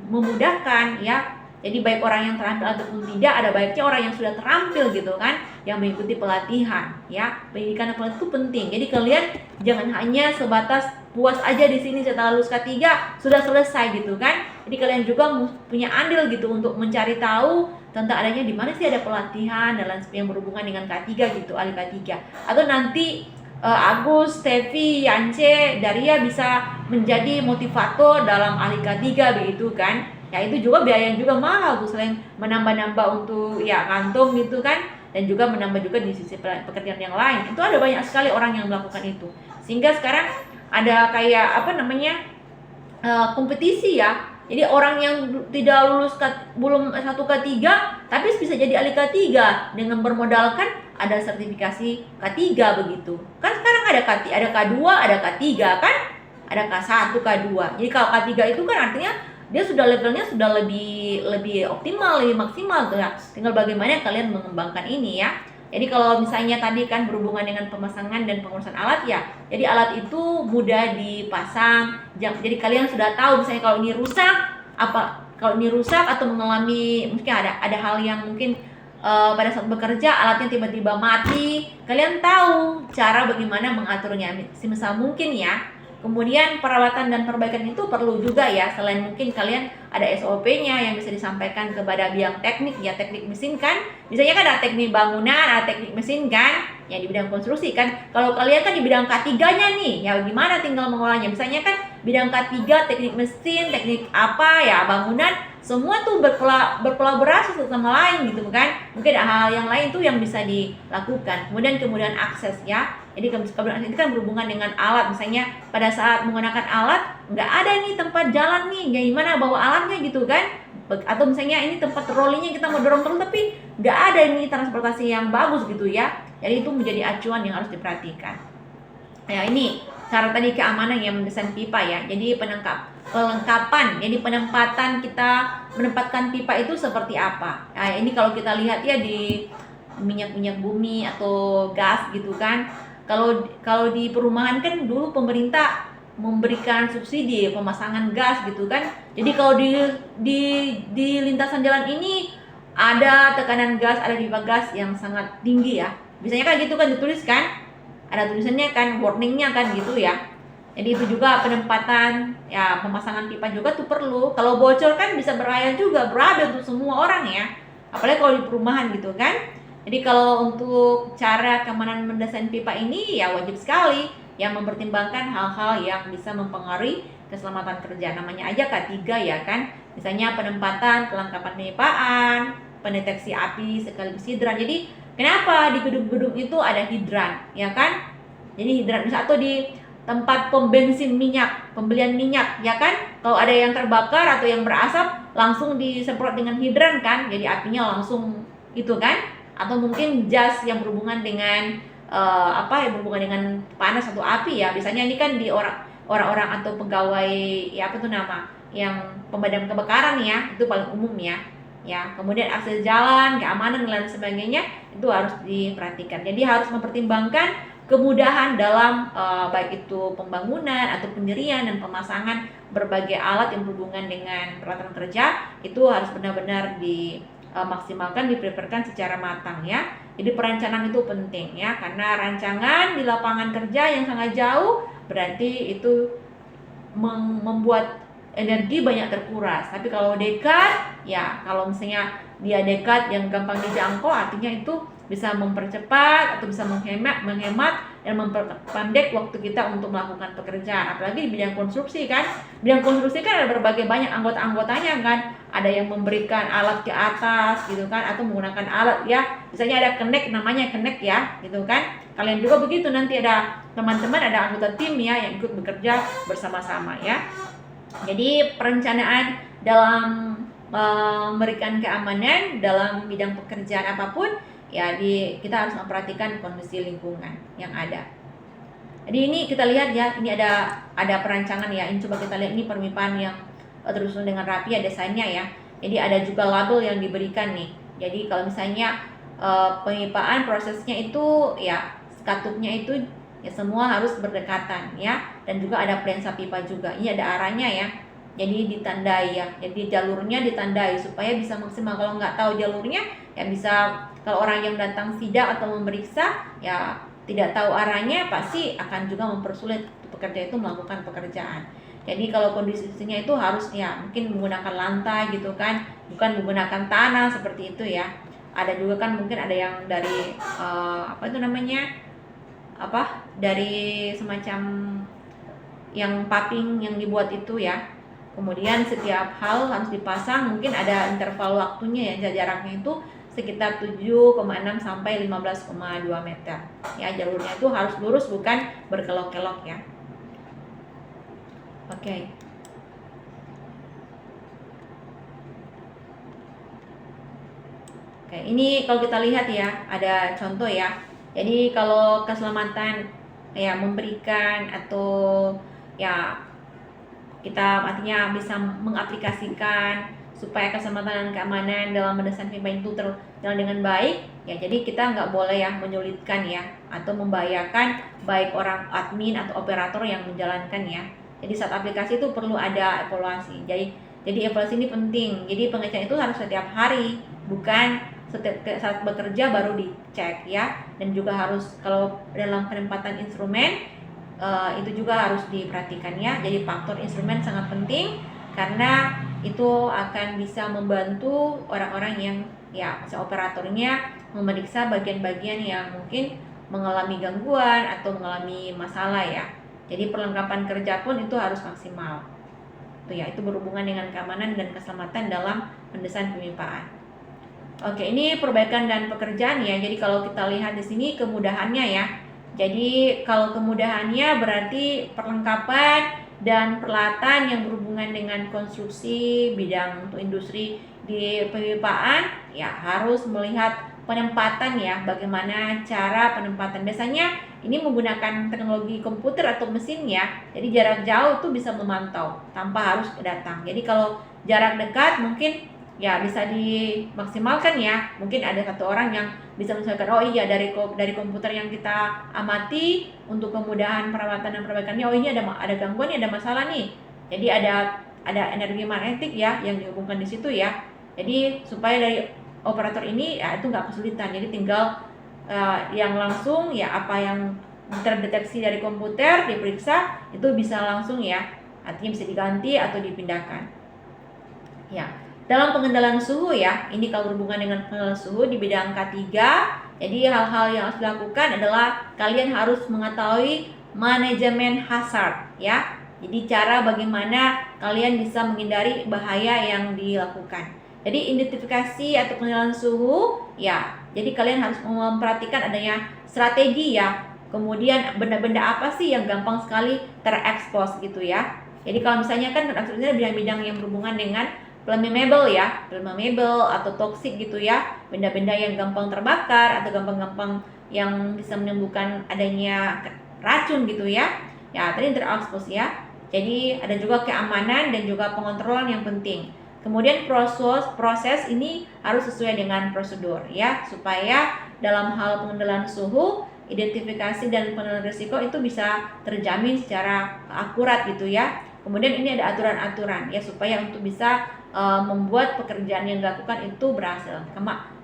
memudahkan ya. Jadi baik orang yang terampil ataupun tidak, ada baiknya orang yang sudah terampil gitu kan, yang mengikuti pelatihan ya. Pendidikan dan pelatihan itu penting. Jadi kalian jangan hanya sebatas puas aja di sini setelah lulus K3 sudah selesai gitu kan. Jadi kalian juga punya andil gitu untuk mencari tahu tentang adanya di mana sih ada pelatihan dan lain sebagainya yang berhubungan dengan K3 gitu, ahli K3. Atau nanti Agus, Stevi, Yance, Daria bisa menjadi motivator dalam ahli K3 begitu kan. Ya itu juga biaya juga mahal tuh, selain menambah-nambah untuk ya kantung gitu kan, dan juga menambah juga di sisi pekerjaan yang lain. Itu ada banyak sekali orang yang melakukan itu. Sehingga sekarang ada kayak kompetisi ya. Jadi orang yang tidak lulus belum S1 K3 tapi bisa jadi ahli K3 dengan bermodalkan ada sertifikasi K3 begitu. Kan sekarang ada K2, ada K3 kan? Ada K1, K2. Jadi kalau K3 itu kan artinya dia sudah levelnya sudah lebih optimal, lebih maksimal tuh ya. Tinggal bagaimana kalian mengembangkan ini ya. Jadi kalau misalnya tadi kan berhubungan dengan pemasangan dan pengurusan alat ya. Jadi alat itu mudah dipasang. Jadi kalian sudah tahu misalnya kalau ini rusak atau mengalami mungkin ada hal yang mungkin pada saat bekerja alatnya tiba-tiba mati, kalian tahu cara bagaimana mengaturnya semisal mungkin ya. Kemudian perawatan dan perbaikan itu perlu juga ya, selain mungkin kalian ada SOP-nya yang bisa disampaikan kepada bidang teknik ya, teknik mesin kan. Misalnya kan ada teknik bangunan, ada teknik mesin kan, yang di bidang konstruksi kan. Kalau kalian kan di bidang K3-nya nih, ya gimana tinggal mengolahnya. Misalnya kan bidang K3, teknik mesin, teknik apa ya, bangunan, semua tuh berkolaborasi satu sama lain gitu kan. Mungkin ada hal yang lain tuh yang bisa dilakukan. Kemudian akses ya. Jadi kemudian akses itu kan berhubungan dengan alat. Misalnya pada saat menggunakan alat nggak ada nih tempat jalan nih, gimana bawa alatnya gitu kan. Atau misalnya ini tempat rollingnya kita mau dorong terus tapi nggak ada ini transportasi yang bagus gitu ya. Jadi itu menjadi acuan yang harus diperhatikan. Nah ini cara tadi keamanan yang mendesain pipa ya. Jadi pelengkapan, jadi menempatkan pipa itu seperti apa. Nah ini kalau kita lihat ya di minyak bumi atau gas gitu kan. Kalau di perumahan kan dulu pemerintah memberikan subsidi pemasangan gas gitu kan. Jadi kalau di lintasan jalan ini ada tekanan gas, ada pipa gas yang sangat tinggi ya. Biasanya kan gitu kan ditulis kan. ada tulisannya kan, warningnya kan gitu ya. Jadi itu juga penempatan ya, pemasangan pipa juga tuh perlu. Kalau bocor kan bisa berbahaya juga, berabe untuk semua orang ya. Apalagi kalau di perumahan gitu kan. Jadi kalau untuk cara keamanan mendesain pipa ini ya wajib sekali yang mempertimbangkan hal-hal yang bisa mempengaruhi keselamatan kerja. Namanya aja K3 ya kan. Misalnya penempatan, kelengkapan pipaan, pendeteksi api sekaligus hidran. Jadi kenapa di gedung-gedung itu ada hidran ya kan? Jadi hidran atau di tempat pembensin minyak, pembelian minyak, ya kan? Kalau ada yang terbakar atau yang berasap, langsung disemprot dengan hidran kan? Jadi apinya langsung itu kan? Atau mungkin gas yang berhubungan dengan yang berhubungan dengan panas atau api ya. Biasanya ini kan di orang-orang atau pegawai ya apa tuh nama? Yang pemadam kebakaran ya, itu paling umum ya. Ya, kemudian akses jalan, keamanan dan lain sebagainya itu harus diperhatikan. Jadi harus mempertimbangkan kemudahan dalam baik itu pembangunan atau pendirian dan pemasangan berbagai alat yang berhubungan dengan peralatan kerja itu harus benar-benar dimaksimalkan, dipreparkan secara matang ya. Jadi perencanaan itu penting ya, karena rancangan di lapangan kerja yang sangat jauh berarti itu membuat energi banyak terkuras. Tapi kalau dekat, ya kalau misalnya dia dekat yang gampang dijangkau, artinya itu bisa mempercepat atau bisa menghemat dan memperpendek waktu kita untuk melakukan pekerjaan. Apalagi di bidang konstruksi kan. Bidang konstruksi kan ada berbagai banyak anggota-anggotanya kan. Ada yang memberikan alat ke atas gitu kan, atau menggunakan alat ya. Misalnya ada kenek, namanya kenek ya, gitu kan. Kalian juga begitu, nanti ada teman-teman, ada anggota tim ya yang ikut bekerja bersama-sama ya. Jadi perencanaan dalam memberikan keamanan dalam bidang pekerjaan apapun ya, kita harus memperhatikan kondisi lingkungan yang ada. Jadi ini kita lihat ya, ini ada perancangan ya. Ini coba kita lihat, ini permipaan yang tersusun dengan rapi ya desainnya ya. Jadi ada juga label yang diberikan nih. Jadi kalau misalnya pemipaan prosesnya itu ya, katupnya itu ya semua harus berdekatan ya, dan juga ada plensa pipa juga. Ini ada arahnya ya. Jadi ditandai ya. Jadi jalurnya ditandai supaya bisa maksimal. Kalau nggak tahu jalurnya ya bisa, kalau orang yang datang sidak atau memeriksa ya tidak tahu arahnya, pasti akan juga mempersulit pekerja itu melakukan pekerjaan. Jadi kalau kondisinya itu harus ya mungkin menggunakan lantai gitu kan, bukan menggunakan tanah seperti itu ya. Ada juga kan mungkin ada yang dari dari semacam yang paping yang dibuat itu ya. Kemudian setiap hal harus dipasang, mungkin ada interval waktunya ya, jaraknya itu sekitar 7,6 sampai 15,2 meter. Ya, jalurnya itu harus lurus, bukan berkelok-kelok ya. Oke. Oke, ini kalau kita lihat ya, ada contoh ya. Jadi kalau keselamatan ya memberikan atau ya kita artinya bisa mengaplikasikan supaya keselamatan dan keamanan dalam mendesain pipa itu terjalan dengan baik ya. Jadi kita nggak boleh ya menyulitkan ya atau membahayakan baik orang admin atau operator yang menjalankan ya. Jadi saat aplikasi itu perlu ada evaluasi. Jadi evaluasi ini penting. Jadi pengecekan itu harus setiap hari, bukan saat bekerja baru dicek ya. Dan juga harus kalau dalam penempatan instrumen itu juga harus diperhatikan ya. Jadi faktor instrumen sangat penting karena itu akan bisa membantu orang-orang yang ya operatornya memeriksa bagian-bagian yang mungkin mengalami gangguan atau mengalami masalah ya. Jadi perlengkapan kerja pun itu harus maksimal. Itu ya, itu berhubungan dengan keamanan dan keselamatan dalam mendesain pemipaan. Oke, ini perbaikan dan pekerjaan ya. Jadi kalau kita lihat di sini kemudahannya ya. Jadi kalau kemudahannya berarti perlengkapan dan peralatan yang berhubungan dengan konstruksi bidang untuk industri di pemipaan ya harus melihat penempatan ya, bagaimana cara penempatan. Biasanya ini menggunakan teknologi komputer atau mesin ya. Jadi jarak jauh itu bisa memantau tanpa harus datang. Jadi kalau jarak dekat mungkin ya bisa dimaksimalkan ya. Mungkin ada satu orang yang bisa misalkan, oh iya dari komputer yang kita amati untuk kemudahan perawatan dan perbaikannya, oh ini ada gangguan, ada masalah nih. Jadi ada energi magnetik ya yang dihubungkan di situ ya. Jadi supaya dari operator ini ya itu nggak kesulitan. Jadi tinggal yang langsung ya apa yang terdeteksi dari komputer, diperiksa, itu bisa langsung ya, artinya bisa diganti atau dipindahkan. Ya, dalam pengendalian suhu ya, ini kalau berhubungan dengan pengendalian suhu di bidang K3, jadi hal-hal yang harus dilakukan adalah kalian harus mengetahui manajemen hazard ya. Jadi cara bagaimana kalian bisa menghindari bahaya yang dilakukan. Jadi identifikasi atau pengendalian suhu ya. Jadi kalian harus memperhatikan adanya strategi ya. Kemudian benda-benda apa sih yang gampang sekali terekspos gitu ya. Jadi kalau misalnya kan tereksposnya bidang-bidang yang berhubungan dengan flammable ya, flammable atau toksik gitu ya, benda-benda yang gampang terbakar atau gampang-gampang yang bisa menimbulkan adanya racun gitu ya. Ya, tadi terekspos ya. Jadi ada juga keamanan dan juga pengontrolan yang penting. Kemudian proses ini harus sesuai dengan prosedur ya, supaya dalam hal pengendalian suhu, identifikasi dan pengendalian risiko itu bisa terjamin secara akurat gitu ya. Kemudian ini ada aturan-aturan ya supaya untuk bisa membuat pekerjaan yang dilakukan itu berhasil.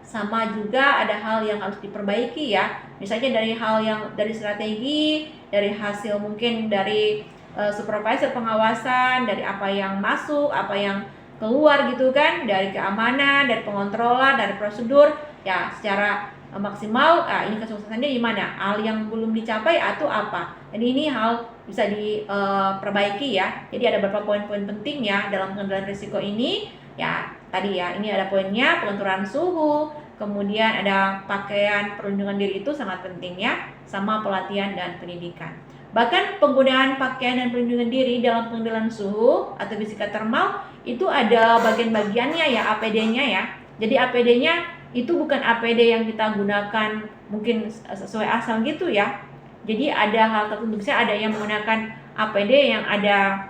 Sama juga ada hal yang harus diperbaiki ya. Misalnya dari hal yang dari strategi, dari hasil mungkin dari supervisor pengawasan, dari apa yang masuk, apa yang keluar gitu kan, dari keamanan, dari pengontrolan, dari prosedur ya secara maksimal. Ini kesuksesannya di mana? Hal yang belum dicapai atau apa? Jadi ini hal bisa diperbaiki ya. Jadi ada beberapa poin-poin penting ya dalam pengendalian risiko ini. Ya, tadi ya, ini ada poinnya, pengaturan suhu, kemudian ada pakaian perlindungan diri itu sangat penting ya, sama pelatihan dan pendidikan. Bahkan penggunaan pakaian dan perlindungan diri dalam pengendalian suhu atau fisika termal itu ada bagian-bagiannya ya, APD-nya ya. Jadi APD-nya itu bukan APD yang kita gunakan mungkin sesuai asal gitu ya. Jadi ada hal tertentu, misalnya ada yang menggunakan APD yang ada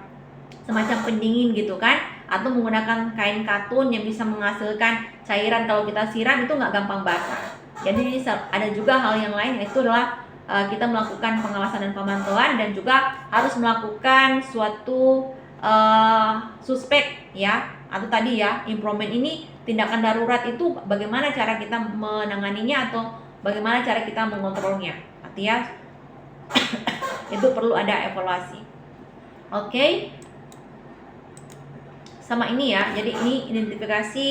semacam pendingin gitu kan, atau menggunakan kain katun yang bisa menghasilkan cairan kalau kita siram itu nggak gampang basah. Jadi ada juga hal yang lain, yaitu adalah kita melakukan pengawasan dan pemantauan dan juga harus melakukan suatu suspek ya, atau tadi ya improvement. Ini tindakan darurat itu bagaimana cara kita menanganinya atau bagaimana cara kita mengontrolnya, artinya itu perlu ada evaluasi. Oke. Sama ini ya, jadi ini identifikasi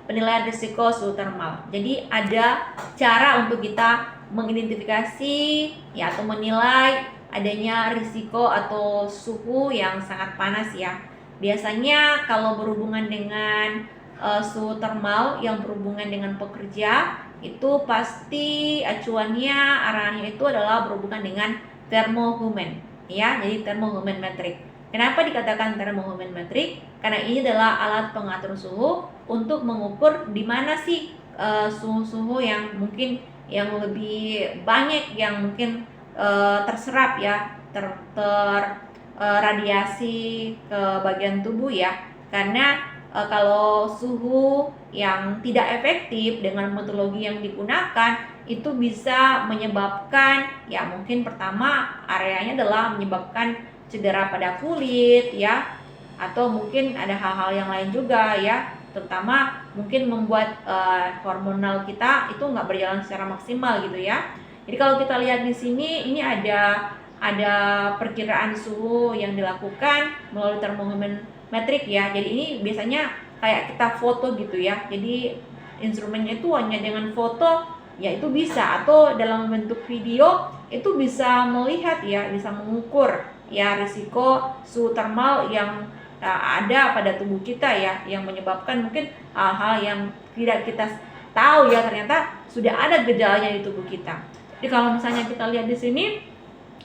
penilaian risiko suhu termal. Jadi ada cara untuk kita mengidentifikasi ya atau menilai adanya risiko atau suhu yang sangat panas ya. Biasanya kalau berhubungan dengan suhu termal yang berhubungan dengan pekerja, itu pasti acuannya arahnya itu adalah berhubungan dengan thermohuman ya. Jadi thermohuman metric. Kenapa dikatakan thermohuman metric? Karena ini adalah alat pengatur suhu untuk mengukur di mana sih suhu-suhu yang mungkin yang lebih banyak yang mungkin terserap ya, radiasi ke bagian tubuh ya. Karena kalau suhu yang tidak efektif dengan metodologi yang digunakan itu bisa menyebabkan ya, mungkin pertama areanya adalah menyebabkan cedera pada kulit ya, atau mungkin ada hal-hal yang lain juga ya, terutama mungkin membuat hormonal kita itu nggak berjalan secara maksimal gitu ya. Jadi kalau kita lihat di sini, ini ada perkiraan suhu yang dilakukan melalui thermohuman metric ya. Jadi ini biasanya kayak kita foto gitu ya. Jadi instrumennya itu hanya dengan foto ya itu bisa, atau dalam bentuk video itu bisa melihat ya, bisa mengukur ya risiko suhu termal yang ada pada tubuh kita ya, yang menyebabkan mungkin hal-hal yang tidak kita tahu ya, ternyata sudah ada gejalanya di tubuh kita. Jadi kalau misalnya kita lihat di sini,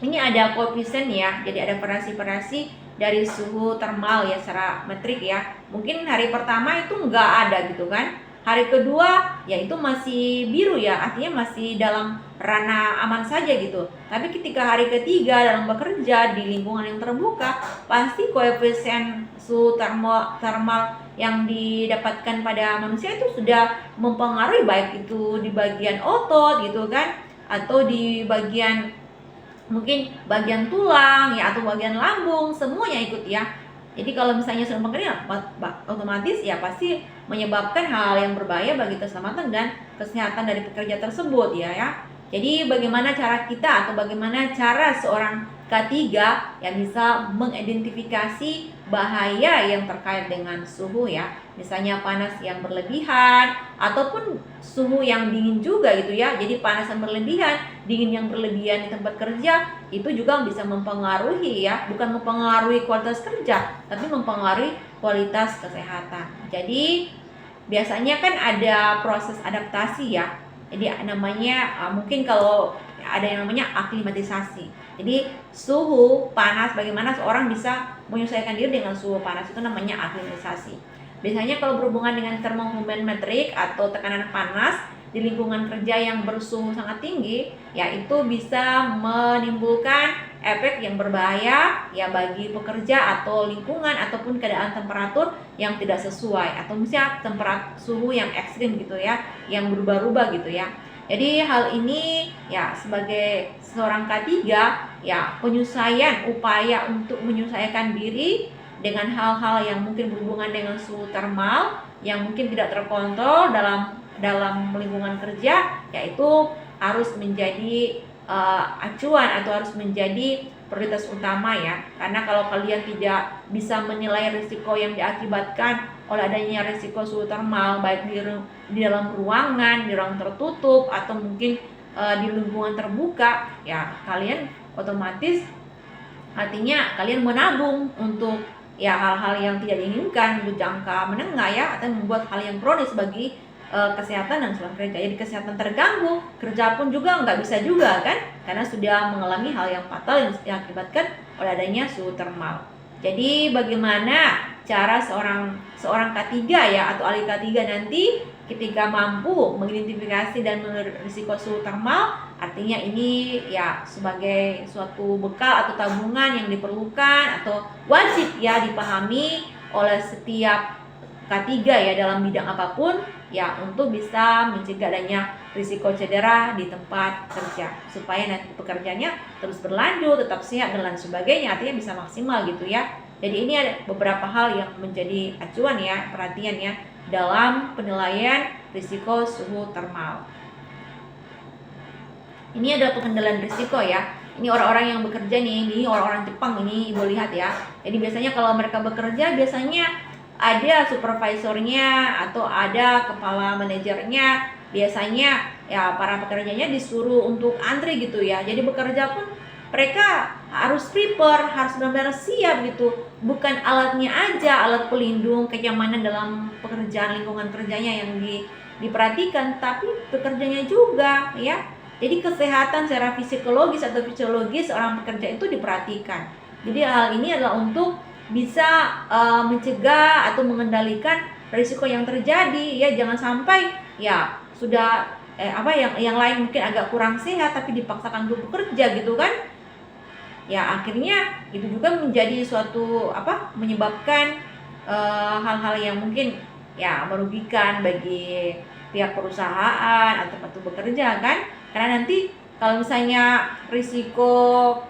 ini ada koefisien ya, jadi ada variasi-variasi dari suhu termal ya secara metrik ya. Mungkin hari pertama itu nggak ada gitu kan, hari kedua ya itu masih biru ya, artinya masih dalam ranah aman saja gitu. Tapi ketika hari ketiga dalam bekerja di lingkungan yang terbuka, pasti koefisien suhu termal yang didapatkan pada manusia itu sudah mempengaruhi, baik itu di bagian otot gitu kan, atau di bagian mungkin bagian tulang ya, atau bagian lambung, semuanya ikut ya. Jadi kalau misalnya sudah bekerja, otomatis ya pasti menyebabkan hal yang berbahaya bagi keselamatan dan kesehatan dari pekerja tersebut ya. Jadi bagaimana cara kita atau bagaimana cara seorang K3 yang bisa mengidentifikasi bahaya yang terkait dengan suhu ya. Misalnya panas yang berlebihan ataupun suhu yang dingin juga gitu ya. Jadi panas yang berlebihan, dingin yang berlebihan di tempat kerja itu juga bisa mempengaruhi ya, bukan mempengaruhi kualitas kerja, tapi mempengaruhi kualitas kesehatan. Jadi biasanya kan ada proses adaptasi ya. Jadi namanya mungkin kalau ada yang namanya aklimatisasi. Jadi suhu panas, bagaimana seorang bisa menyesuaikan diri dengan suhu panas, itu namanya aklimatisasi. Biasanya kalau berhubungan dengan termometrik atau tekanan panas di lingkungan kerja yang bersuhu sangat tinggi, yaitu bisa menimbulkan efek yang berbahaya ya bagi pekerja atau lingkungan ataupun keadaan temperatur yang tidak sesuai, atau misalnya temperatur suhu yang ekstrim gitu ya, yang berubah-ubah gitu ya. Jadi hal ini ya sebagai seorang K3 ya penyesuaian, upaya untuk menyesuaikan diri dengan hal-hal yang mungkin berhubungan dengan suhu termal yang mungkin tidak terkontrol dalam lingkungan kerja, yaitu harus menjadi acuan atau harus menjadi prioritas utama ya. Karena kalau kalian tidak bisa menilai risiko yang diakibatkan oleh adanya risiko suhu termal baik di dalam ruangan, di ruang tertutup atau mungkin di lingkungan terbuka ya, kalian otomatis artinya kalian menabung untuk ya hal-hal yang tidak diinginkan untuk jangka menengah ya, atau membuat hal yang kronis bagi kesehatan dan keselamatan kerja. Jadi kesehatan terganggu, kerja pun juga nggak bisa juga kan, karena sudah mengalami hal yang fatal yang diakibatkan oleh adanya suhu termal. Jadi bagaimana cara seorang K3 ya atau ahli K3 nanti ketika mampu mengidentifikasi dan risiko suhu termal, artinya ini ya sebagai suatu bekal atau tabungan yang diperlukan atau wajib ya dipahami oleh setiap K3 ya dalam bidang apapun ya, untuk bisa mencegah adanya risiko cedera di tempat kerja supaya nanti pekerjaannya terus berlanjut, tetap sehat dan lain sebagainya, artinya bisa maksimal gitu ya. Jadi ini ada beberapa hal yang menjadi acuan ya, perhatian ya dalam penilaian risiko suhu termal. Ini adalah pengendalian risiko ya. Ini orang-orang yang bekerja nih, ini orang-orang Jepang ini Ibu lihat ya. Jadi biasanya kalau mereka bekerja biasanya ada supervisornya atau ada kepala manajernya, biasanya ya para pekerjanya disuruh untuk antri gitu ya. Jadi bekerja pun mereka harus prepare, harus benar-benar siap gitu. Bukan alatnya aja, alat pelindung kenyamanan dalam pekerjaan, lingkungan kerjanya yang diperhatikan, tapi pekerjanya juga ya. Jadi kesehatan secara psikologis atau fisiologis orang pekerja itu diperhatikan. Jadi hal ini adalah untuk bisa mencegah atau mengendalikan risiko yang terjadi ya. Jangan sampai ya sudah yang lain mungkin agak kurang sehat tapi dipaksakan untuk bekerja gitu kan ya, akhirnya itu juga menjadi suatu menyebabkan hal-hal yang mungkin ya merugikan bagi pihak perusahaan atau tempat bekerja kan. Karena nanti kalau misalnya risiko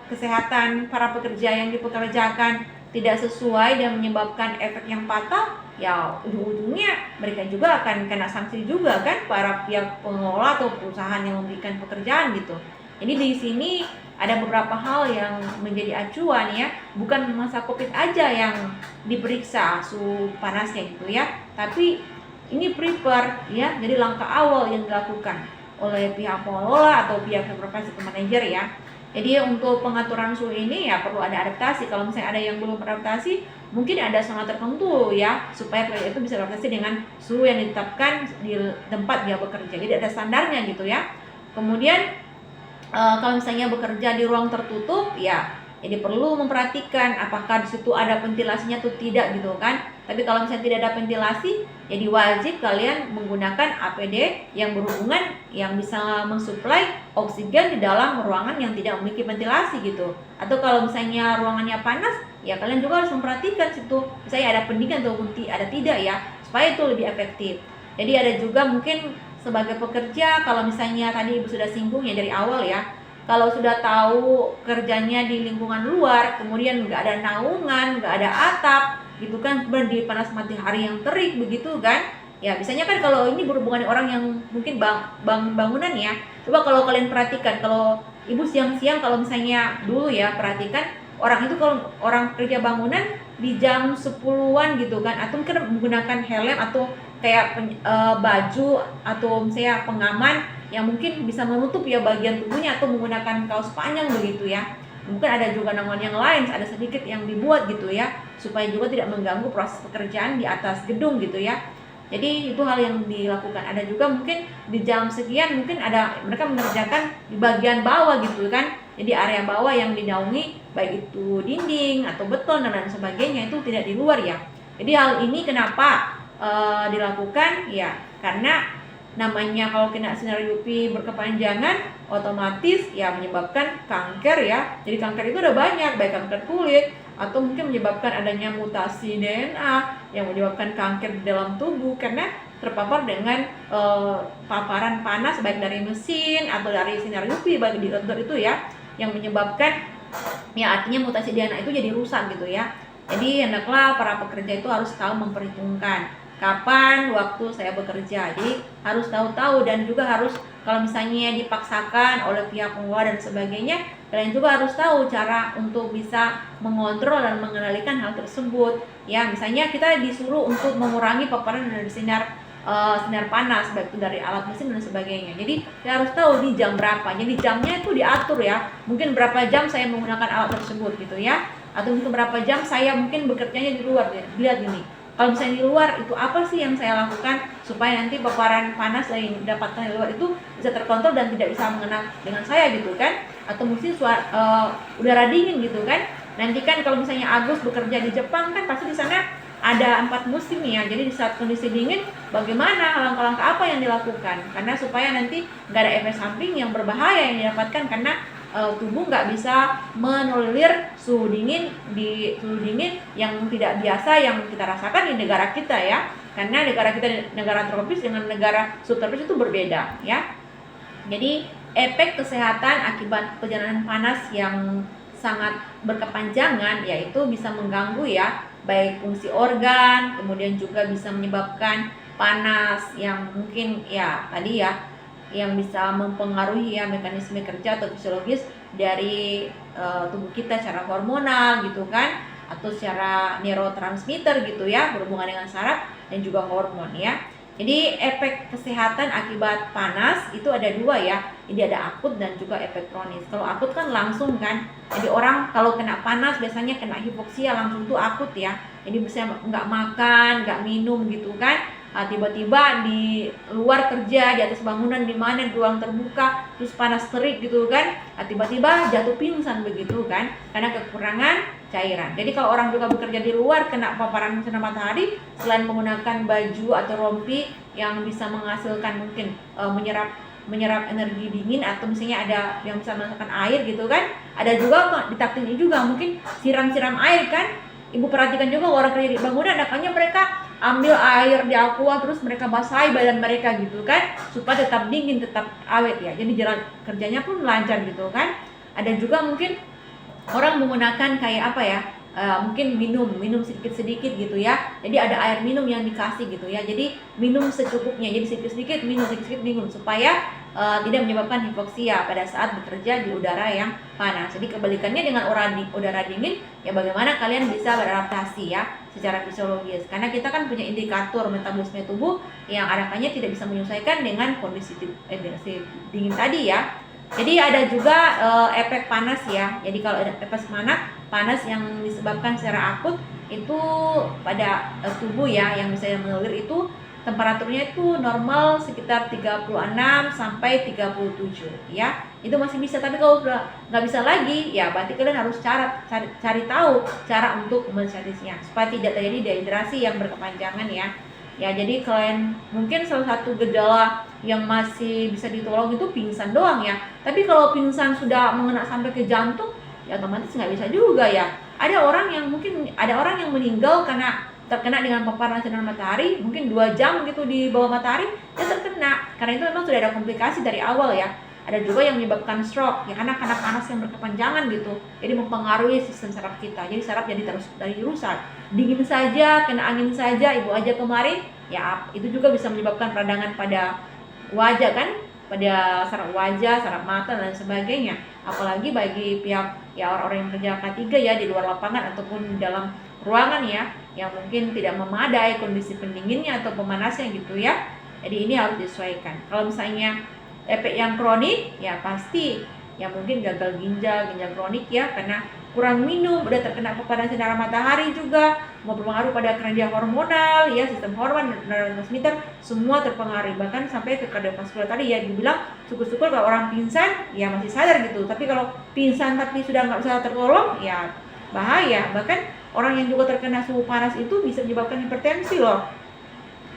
kesehatan para pekerja yang dipekerjakan tidak sesuai dan menyebabkan efek yang fatal, ya ujung-ujungnya mereka juga akan kena sanksi juga kan, para pihak pengelola atau perusahaan yang memberikan pekerjaan gitu. Jadi di sini ada beberapa hal yang menjadi acuan ya, bukan masa COVID aja yang diperiksa suhu panasnya gitu ya, tapi ini prepare ya, jadi langkah awal yang dilakukan oleh pihak pengelola atau pihak supervisor atau manajer ya. Jadi untuk pengaturan suhu ini ya perlu ada adaptasi. Kalau misalnya ada yang belum beradaptasi, mungkin ada standar tertentu ya, supaya pekerja itu bisa beradaptasi dengan suhu yang ditetapkan di tempat dia bekerja. Jadi ada standarnya gitu ya. Kemudian kalau misalnya bekerja di ruang tertutup ya, jadi perlu memperhatikan apakah di situ ada ventilasinya atau tidak gitu kan. Tapi kalau misalnya tidak ada ventilasi, jadi wajib kalian menggunakan APD yang berhubungan yang bisa mensuplai oksigen di dalam ruangan yang tidak memiliki ventilasi gitu. Atau kalau misalnya ruangannya panas, ya kalian juga harus memperhatikan situ misalnya ada pendingin atau ada tidak ya, supaya itu lebih efektif. Jadi ada juga mungkin sebagai pekerja, kalau misalnya tadi Ibu sudah singgung ya dari awal ya, kalau sudah tahu kerjanya di lingkungan luar, kemudian nggak ada naungan, nggak ada atap gitu kan, kemudian di panas matahari yang terik begitu kan Ya, biasanya kan kalau ini berhubungan dengan orang yang mungkin bangunan ya. Coba kalau kalian perhatikan, kalau ibu siang-siang kalau misalnya dulu ya perhatikan orang itu kalau orang kerja bangunan di jam 10-an gitu kan, atau mungkin menggunakan helm atau kayak baju atau misalnya pengaman yang mungkin bisa menutup ya bagian tubuhnya, atau menggunakan kaos panjang begitu ya. Mungkin ada juga naungan yang lain, ada sedikit yang dibuat gitu ya, supaya juga tidak mengganggu proses pekerjaan di atas gedung gitu ya. Jadi itu hal yang dilakukan. Ada juga mungkin di jam sekian mungkin ada mereka mengerjakan di bagian bawah gitu kan. Jadi area bawah yang dinaungi baik itu dinding atau beton dan lain sebagainya, itu tidak di luar ya. Jadi hal ini kenapa dilakukan ya, karena namanya kalau kena sinar UV berkepanjangan otomatis ya menyebabkan kanker ya. Jadi kanker itu ada banyak, baik kanker kulit atau mungkin menyebabkan adanya mutasi DNA yang menyebabkan kanker di dalam tubuh karena terpapar dengan paparan panas baik dari mesin atau dari sinar UV baik di outdoor itu ya, yang menyebabkan ya artinya mutasi DNA itu jadi rusak gitu ya. Jadi hendaklah para pekerja itu harus tahu memperhitungkan kapan waktu saya bekerja. Jadi harus tahu-tahu, dan juga harus kalau misalnya dipaksakan oleh pihak pengelola dan sebagainya, kalian juga harus tahu cara untuk bisa mengontrol dan mengendalikan hal tersebut. Ya, misalnya kita disuruh untuk mengurangi paparan dari sinar panas baik itu dari alat mesin dan sebagainya. Jadi kita harus tahu di jam berapa. Jadi jamnya itu diatur ya. Mungkin berapa jam saya menggunakan alat tersebut gitu ya. Atau mungkin berapa jam saya mungkin bekerjanya di luar. Lihat gini. Kalau misalnya di luar itu apa sih yang saya lakukan supaya nanti paparan panas yang didapatkan di luar itu bisa terkontrol dan tidak bisa mengena dengan saya gitu kan? Atau mungkin udara dingin gitu kan? Nanti kan kalau misalnya Agus bekerja di Jepang kan pasti di sana ada 4 musim ya. Jadi di saat kondisi dingin bagaimana langkah-langkah apa yang dilakukan? Karena supaya nanti nggak ada efek samping yang berbahaya yang didapatkan karena tubuh nggak bisa menolerir suhu dingin yang tidak biasa yang kita rasakan di negara kita ya, karena negara kita negara tropis dengan negara subtropis itu berbeda ya. Jadi efek kesehatan akibat perjalanan panas yang sangat berkepanjangan yaitu bisa mengganggu ya baik fungsi organ, kemudian juga bisa menyebabkan panas yang mungkin ya tadi ya yang bisa mempengaruhi ya mekanisme kerja atau fisiologis dari tubuh kita secara hormonal gitu kan, atau secara neurotransmitter gitu ya, berhubungan dengan saraf dan juga hormon ya. Jadi efek kesehatan akibat panas itu ada 2 ya. Jadi ada akut dan juga efek kronis. Kalau akut kan langsung kan. Jadi orang kalau kena panas biasanya kena hipoksia langsung tuh akut ya. Jadi bisa nggak makan, nggak minum gitu kan. Tiba-tiba di luar kerja di atas bangunan di mana di ruang terbuka terus panas terik gitu kan, tiba-tiba jatuh pingsan begitu kan karena kekurangan cairan. Jadi kalau orang juga bekerja di luar kena paparan sinar matahari, selain menggunakan baju atau rompi yang bisa menghasilkan mungkin menyerap energi dingin atau misalnya ada yang bisa menghasilkan air gitu kan, ada juga ditakdirnya juga mungkin siram-siram air kan. Ibu perhatikan juga orang kerja di bangunan, makanya mereka ambil air di aqua terus mereka basahi badan mereka gitu kan supaya tetap dingin, tetap awet ya. Jadi jalan kerjanya pun lancar gitu kan. Ada juga mungkin orang menggunakan kayak apa ya, mungkin minum sedikit-sedikit gitu ya. Jadi ada air minum yang dikasih gitu ya. Jadi minum secukupnya. Jadi sedikit-sedikit minum supaya tidak menyebabkan hipoksia pada saat bekerja di udara yang panas. Jadi kebalikannya dengan udara dingin, ya bagaimana kalian bisa beradaptasi ya secara fisiologis. Karena kita kan punya indikator metabolisme tubuh yang adakannya tidak bisa menyesuaikan dengan kondisi dingin tadi ya. Jadi ada juga efek panas ya. Jadi kalau ada efek panas yang disebabkan secara akut itu pada tubuh ya, yang bisa mengalir itu temperaturnya itu normal sekitar 36 sampai 37 ya. Itu masih bisa, tapi kalau udah nggak bisa lagi ya berarti kalian harus cari tahu cara untuk mensiasatinya supaya tidak terjadi dehidrasi yang berkepanjangan ya. Ya, jadi kalian mungkin salah satu gejala yang masih bisa ditolong itu pingsan doang ya. Tapi kalau pingsan sudah mengena sampai ke jantung, ya otomatis nggak bisa juga ya. Ada orang yang meninggal karena terkena dengan paparan sinar matahari, mungkin 2 jam gitu di bawah matahari, dia terkena. Karena itu memang sudah ada komplikasi dari awal ya. Ada juga yang menyebabkan stroke, ya karena panas yang berkepanjangan gitu. Jadi mempengaruhi sistem saraf kita. Jadi saraf jadi terus rusak. Dingin saja, kena angin saja, ibu aja kemarin Ya, itu juga bisa menyebabkan peradangan pada wajah kan, pada saraf wajah, saraf mata dan sebagainya. Apalagi bagi pihak ya orang-orang yang kerja K3 ya di luar lapangan ataupun di dalam ruangan ya, yang mungkin tidak memadai kondisi pendinginnya atau pemanasnya gitu ya. Jadi ini harus disesuaikan. Kalau misalnya efek yang kronik ya pasti ya mungkin gagal ginjal kronik ya, karena kurang minum, udah terkena paparan sinar matahari juga, mau berpengaruh pada kerja hormonal ya, sistem hormon dan neurotransmitter semua terpengaruh, bahkan sampai ke kardiovaskular tadi ya. Dibilang syukur-syukur kalau orang pingsan ya masih sadar gitu, tapi kalau pingsan tapi sudah nggak bisa tertolong ya bahaya. Bahkan orang yang juga terkena suhu panas itu bisa menyebabkan hipertensi loh.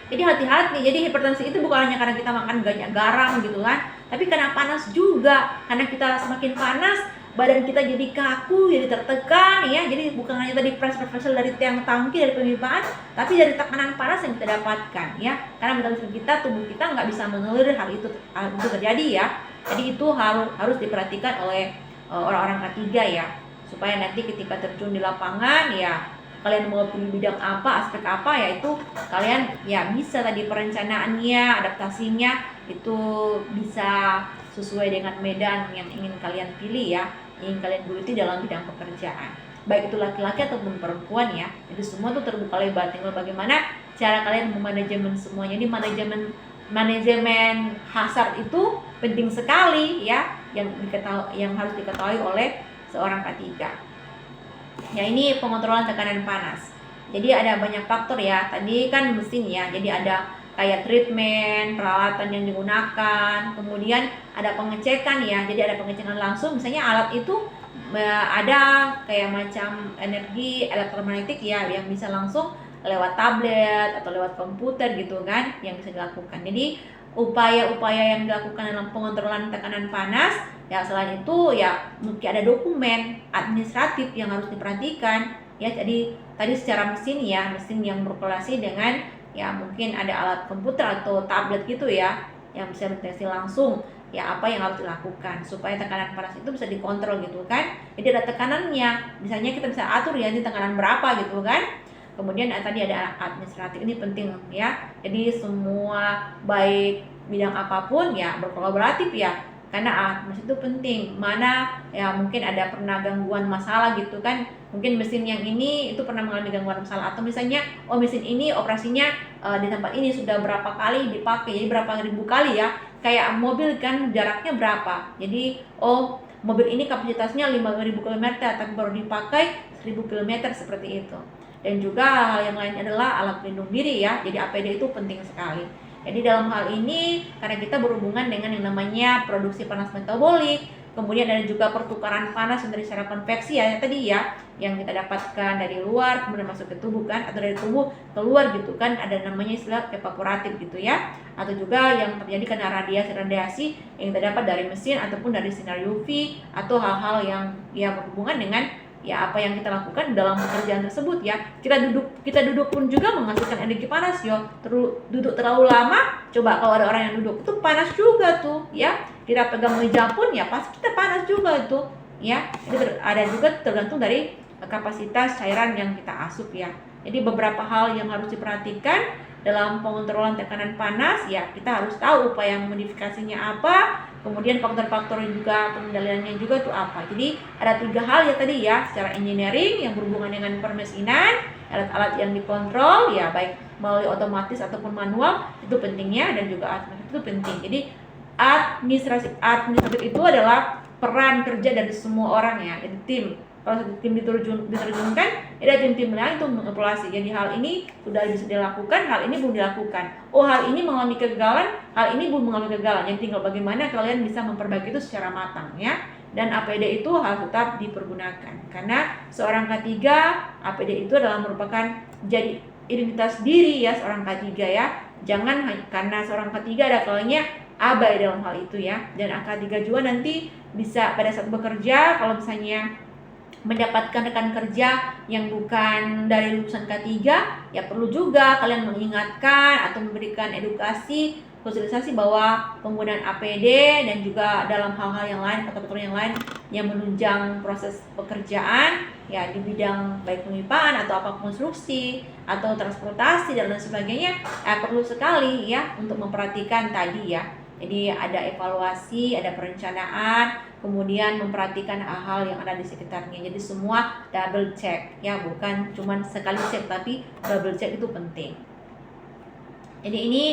Jadi hati-hati. Jadi hipertensi itu bukan hanya karena kita makan banyak garam gitu kan, tapi karena panas juga. Karena kita semakin panas, badan kita jadi kaku, jadi tertekan ya. Jadi bukan hanya tadi pressure dari tiang tangki, dari pemipaan, tapi dari tekanan panas yang kita dapatkan ya. Karena metabolisme kita, tubuh kita nggak bisa mengelir hal itu terjadi ya. Jadi itu harus diperhatikan oleh orang-orang K3 ya, supaya nanti ketika terjun di lapangan ya kalian mau pilih bidang apa, aspek apa, yaitu kalian ya bisa tadi perencanaannya, adaptasinya itu bisa sesuai dengan medan yang ingin kalian pilih ya, ingin kalian geluti dalam bidang pekerjaan, baik itu laki-laki ataupun perempuan ya. Jadi semua tuh terbuka lebar, tinggal bagaimana cara kalian memanajemen semuanya. Jadi manajemen hazard itu penting sekali ya, yang harus diketahui oleh seorang K3. Ya, ini pengontrolan tekanan panas. Jadi ada banyak faktor ya. Tadi kan mesin ya. Jadi ada kayak treatment, peralatan yang digunakan, kemudian ada pengecekan ya. Jadi ada pengecekan langsung. Misalnya alat itu ada kayak macam energi elektromagnetik ya, yang bisa langsung lewat tablet atau lewat komputer gitu kan, yang bisa dilakukan. Jadi upaya-upaya yang dilakukan dalam pengontrolan tekanan panas ya, selain itu ya mungkin ada dokumen administratif yang harus diperhatikan ya. Jadi tadi secara mesin ya, mesin yang berkorelasi dengan ya mungkin ada alat komputer atau tablet gitu ya, yang bisa mendeteksi langsung ya apa yang harus dilakukan supaya tekanan panas itu bisa dikontrol gitu kan. Jadi ada tekanannya, misalnya kita bisa atur ya ini tekanan berapa gitu kan. Kemudian tadi ada administratif, ini penting ya. Jadi semua baik bidang apapun ya berkolaboratif ya, karena administrasi itu penting. Mana ya mungkin ada pernah gangguan masalah gitu kan, mungkin mesin yang ini itu pernah mengalami gangguan masalah, atau misalnya mesin ini operasinya di tempat ini sudah berapa kali dipakai, jadi berapa ribu kali ya. Kayak mobil kan jaraknya berapa, jadi mobil ini kapasitasnya 5.000 km tapi baru dipakai 1.000 km seperti itu. Dan juga hal yang lain adalah alat pelindung diri ya. Jadi APD itu penting sekali. Jadi dalam hal ini karena kita berhubungan dengan yang namanya produksi panas metabolik, kemudian ada juga pertukaran panas dari secara konveksi ya tadi ya, yang kita dapatkan dari luar kemudian masuk ke tubuh kan, atau dari tubuh keluar gitu kan, ada namanya istilah evaporatif gitu ya. Atau juga yang terjadi karena radiasi yang kita dapat dari mesin ataupun dari sinar UV, atau hal-hal yang ya berhubungan dengan ya apa yang kita lakukan dalam pekerjaan tersebut ya. Kita duduk pun juga menghasilkan energi panas yo. Duduk terlalu lama, coba kalau ada orang yang duduk itu panas juga tuh ya. Kita pegang meja pun ya pasti kita panas juga itu ya. Jadi ada juga tergantung dari kapasitas cairan yang kita asup ya. Jadi beberapa hal yang harus diperhatikan dalam pengontrolan tekanan panas ya, kita harus tahu upaya modifikasinya apa, kemudian faktor-faktor juga pengendaliannya juga itu apa. Jadi ada 3 hal ya tadi ya, secara engineering yang berhubungan dengan permesinan, alat-alat yang dikontrol ya baik melalui otomatis ataupun manual itu pentingnya, dan juga administratif itu penting. Jadi administratif itu adalah peran kerja dari semua orang ya, jadi tim. Kalau satu tim diterjunkan, ada tim-tim lain untuk mengevaluasi. Jadi hal ini sudah bisa dilakukan, hal ini belum dilakukan. Hal ini mengalami kegagalan, hal ini belum mengalami kegagalan. Jadi tinggal bagaimana kalian bisa memperbaiki itu secara matang ya. Dan APD itu harus tetap dipergunakan. Karena seorang K3, APD itu adalah merupakan jadi identitas diri ya seorang K3 ya. Jangan karena seorang K3 ada kalanya abai dalam hal itu ya. Dan K3 juga nanti bisa pada saat bekerja, kalau misalnya mendapatkan rekan kerja yang bukan dari lulusan K3 ya perlu juga kalian mengingatkan atau memberikan edukasi sosialisasi bahwa penggunaan APD dan juga dalam hal-hal yang lain atau peraturan yang lain yang menunjang proses pekerjaan ya di bidang baik pemipaan atau apa konstruksi atau transportasi dan lain sebagainya perlu sekali ya untuk memperhatikan tadi ya. Jadi ada evaluasi, ada perencanaan, kemudian memperhatikan hal-hal yang ada di sekitarnya. Jadi semua double check ya, bukan cuma sekali cek tapi double check itu penting. Jadi ini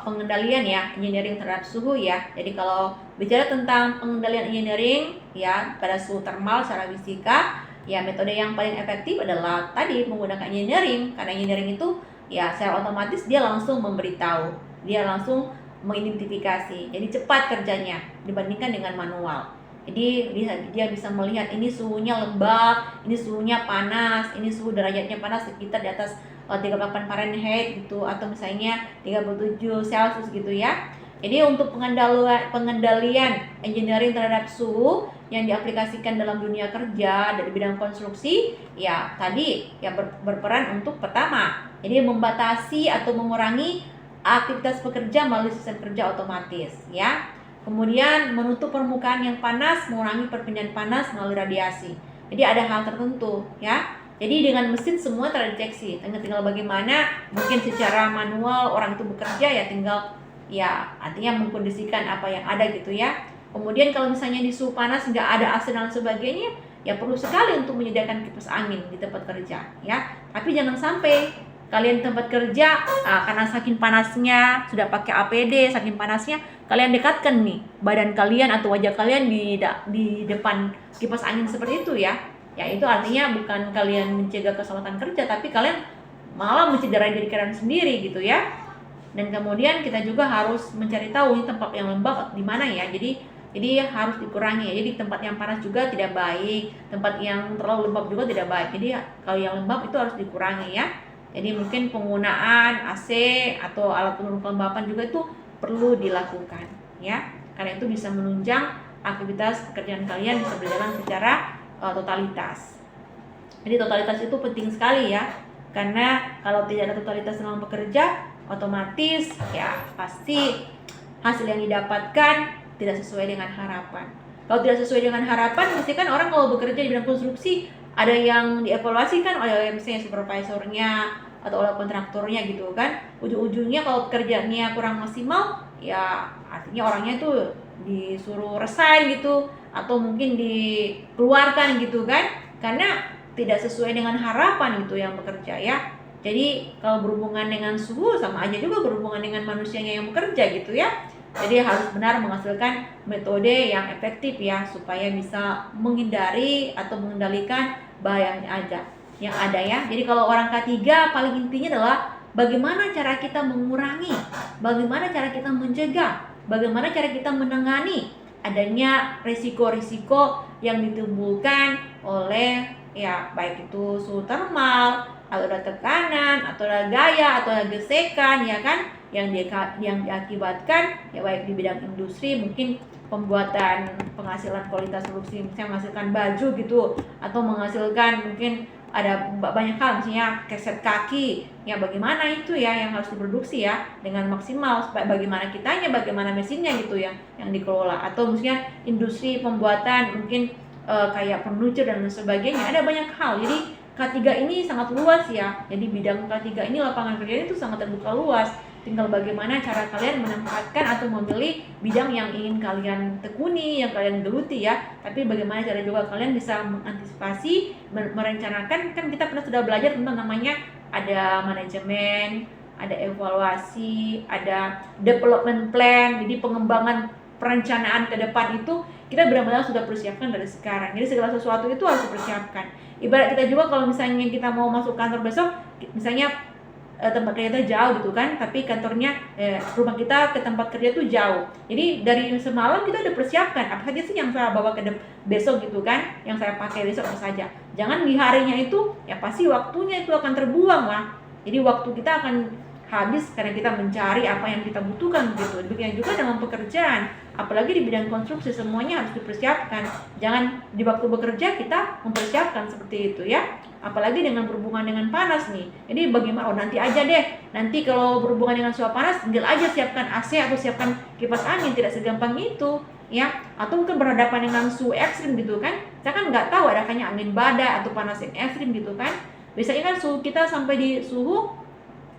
pengendalian ya engineering terhadap suhu ya. Jadi kalau bicara tentang pengendalian engineering ya pada suhu termal secara fisika ya, metode yang paling efektif adalah tadi menggunakan engineering, karena engineering itu ya secara otomatis dia langsung memberitahu, dia langsung mengidentifikasi, jadi cepat kerjanya dibandingkan dengan manual. Jadi dia bisa melihat ini suhunya lembab, ini suhunya panas, ini suhu derajatnya panas sekitar di atas 38 Fahrenheit gitu, atau misalnya 37 Celcius gitu ya. Jadi untuk pengendalian engineering terhadap suhu yang diaplikasikan dalam dunia kerja dari bidang konstruksi ya tadi ya berperan untuk pertama, jadi membatasi atau mengurangi aktivitas pekerja melalui sistem kerja otomatis ya. Kemudian menutup permukaan yang panas, mengurangi perpindahan panas melalui radiasi. Jadi ada hal tertentu ya. Jadi dengan mesin semua terdeteksi. Tinggal bagaimana mungkin secara manual orang itu bekerja ya, tinggal ya artinya mengkondisikan apa yang ada gitu ya. Kemudian kalau misalnya di suhu panas nggak ada AC dan sebagainya, ya perlu sekali untuk menyediakan kipas angin di tempat kerja ya. Tapi jangan sampai kalian tempat kerja karena saking panasnya sudah pakai APD, saking panasnya kalian dekatkan nih badan kalian atau wajah kalian di depan kipas angin seperti itu ya. Ya itu artinya bukan kalian mencegah keselamatan kerja, tapi kalian malah mencederai diri kalian sendiri gitu ya. Dan kemudian kita juga harus mencari tahu ini tempat yang lembab di mana ya. Jadi harus dikurangi ya. Jadi tempat yang panas juga tidak baik, tempat yang terlalu lembab juga tidak baik. Jadi kalau yang lembab itu harus dikurangi ya. Jadi mungkin penggunaan AC atau alat penurun kelembapan juga itu perlu dilakukan ya. Karena itu bisa menunjang aktivitas pekerjaan kalian bisa berjalan secara totalitas. Jadi totalitas itu penting sekali ya. Karena kalau tidak ada totalitas dalam bekerja, otomatis ya pasti hasil yang didapatkan tidak sesuai dengan harapan. Kalau tidak sesuai dengan harapan, pasti kan orang kalau bekerja di bidang konstruksi ada yang dievaluasi kan oleh misalnya supervisornya atau oleh kontraktornya gitu kan. Ujung-ujungnya kalau kerjanya kurang maksimal ya artinya orangnya itu disuruh resign gitu atau mungkin dikeluarkan gitu kan, karena tidak sesuai dengan harapan gitu yang bekerja ya. Jadi kalau berhubungan dengan suhu sama aja juga berhubungan dengan manusianya yang bekerja gitu ya. Jadi harus benar menghasilkan metode yang efektif ya supaya bisa menghindari atau mengendalikan bahaya yang ada ya. Jadi kalau orang K3 paling intinya adalah bagaimana cara kita mengurangi, bagaimana cara kita mencegah, bagaimana cara kita menangani adanya risiko-risiko yang ditimbulkan oleh ya baik itu suhu termal atau ada tekanan atau ada gaya atau ada gesekan ya kan yang diakibatkan ya baik di bidang industri mungkin pembuatan penghasilan kualitas produksi misalnya menghasilkan baju gitu atau menghasilkan mungkin ada banyak hal misalnya keset kaki ya bagaimana itu ya yang harus diproduksi ya dengan maksimal supaya bagaimana kitanya bagaimana mesinnya gitu ya yang dikelola atau misalnya industri pembuatan mungkin kayak furniture dan sebagainya ada banyak hal. Jadi K3 ini sangat luas ya. Jadi bidang K3 ini lapangan kerjanya itu sangat terbuka luas. Tinggal bagaimana cara kalian menempatkan atau memilih bidang yang ingin kalian tekuni, yang kalian geluti ya. Tapi bagaimana cara juga kalian bisa mengantisipasi, merencanakan. Kan kita pernah sudah belajar tentang namanya ada manajemen, ada evaluasi, ada development plan. Jadi pengembangan perencanaan ke depan itu kita benar-benar sudah persiapkan dari sekarang. Jadi segala sesuatu itu harus dipersiapkan. Ibarat kita juga kalau misalnya kita mau masuk kantor besok, misalnya tempat kerja kita jauh gitu kan, tapi kantornya rumah kita ke tempat kerja itu jauh. Jadi dari semalam kita udah persiapkan apa saja sih yang saya bawa ke besok gitu kan, yang saya pakai besok apa saja. Jangan di harinya itu ya pasti waktunya itu akan terbuang lah. Jadi waktu kita akan habis karena kita mencari apa yang kita butuhkan gitu. Demikian juga dengan pekerjaan, apalagi di bidang konstruksi semuanya harus dipersiapkan. Jangan di waktu bekerja kita mempersiapkan seperti itu ya. apalagi dengan berhubungan dengan panas nih. Jadi bagaimana? Oh, nanti aja deh. Nanti kalau berhubungan dengan suhu panas, tinggal aja siapkan AC atau siapkan kipas angin. Tidak segampang itu, ya. Atau mungkin berhadapan dengan suhu ekstrim gitu kan. Saya kan nggak tahu adakahnya angin badai atau panas yang ekstrim gitu kan. Biasanya kan suhu kita sampai di suhu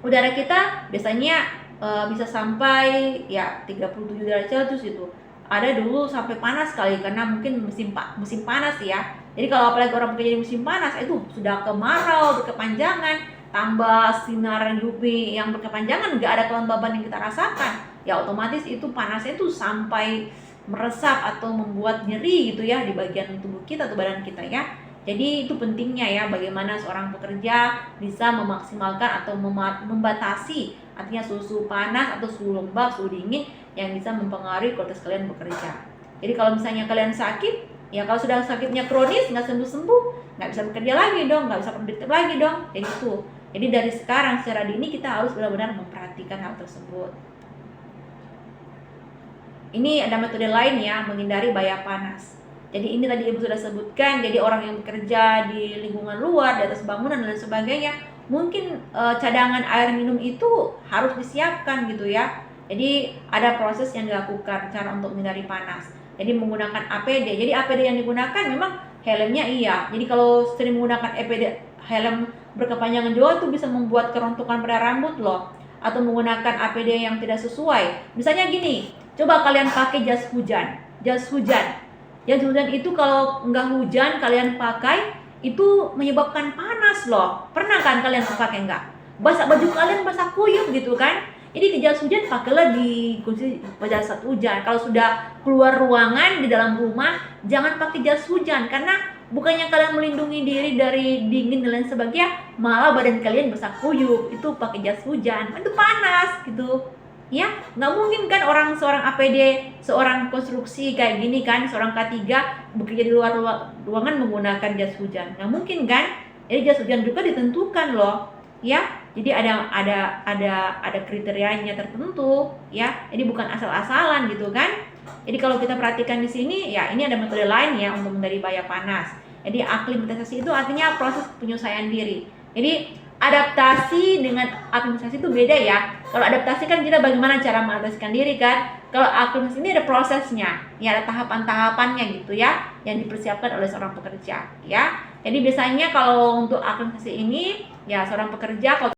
udara kita biasanya bisa sampai ya 37 derajat Celcius itu. Ada dulu sampai panas sekali karena mungkin musim panas ya. Jadi kalau apalagi orang bekerja di musim panas itu sudah kemarau berkepanjangan, tambah sinar UV yang berkepanjangan, nggak ada kelembaban yang kita rasakan. Ya otomatis itu panasnya itu sampai meresap atau membuat nyeri gitu ya di bagian tubuh kita atau badan kita ya. Jadi itu pentingnya ya bagaimana seorang pekerja bisa memaksimalkan atau membatasi artinya suhu panas atau suhu lembab, suhu dingin yang bisa mempengaruhi kualitas kalian bekerja. Jadi kalau misalnya kalian sakit, ya kalau sudah sakitnya kronis nggak sembuh-sembuh, nggak bisa bekerja lagi dong, nggak bisa produktif lagi dong. Jadi itu. Jadi dari sekarang secara dini kita harus benar-benar memperhatikan hal tersebut. Ini ada metode lain ya menghindari bahaya panas. Jadi ini tadi Ibu sudah sebutkan, jadi orang yang bekerja di lingkungan luar, di atas bangunan dan sebagainya, mungkin cadangan air minum itu harus disiapkan gitu ya. Jadi ada proses yang dilakukan cara untuk menghindari panas. Jadi menggunakan APD. Jadi APD yang digunakan memang helmnya iya. Jadi kalau sering menggunakan APD helm berkepanjangan jauh itu bisa membuat kerontokan pada rambut loh. Atau menggunakan APD yang tidak sesuai. Misalnya gini, coba kalian pakai jas hujan. Jas hujan itu kalau nggak hujan kalian pakai itu menyebabkan panas loh. Pernah kan kalian pakai nggak? Baju kalian basah kuyup gitu kan? Jadi jas hujan pakailah di pada saat hujan. Kalau sudah keluar ruangan di dalam rumah jangan pakai jas hujan karena bukannya kalian melindungi diri dari dingin dan lain sebagainya, malah badan kalian basah kuyup. Itu pakai jas hujan itu panas gitu. Ya, nggak mungkin kan seorang APD, seorang konstruksi kayak gini kan, seorang K3 bekerja di luar ruangan menggunakan jas hujan. Nggak mungkin kan? Jadi jas hujan juga ditentukan loh, ya. Jadi ada kriterianya tertentu, ya. Jadi bukan asal-asalan gitu kan? Jadi kalau kita perhatikan di sini, ya ini ada metode lain ya untuk menghindari bahaya panas. Jadi aklimatisasi itu artinya proses penyesuaian diri. Jadi adaptasi dengan aklimatisasi itu beda ya. Kalau adaptasi kan kita bagaimana cara mengadaptasikan diri kan. Kalau aklimatisasi ini ada prosesnya, ya ada tahapan-tahapannya gitu ya, yang dipersiapkan oleh seorang pekerja ya. Jadi biasanya kalau untuk aklimatisasi ini ya seorang pekerja kalau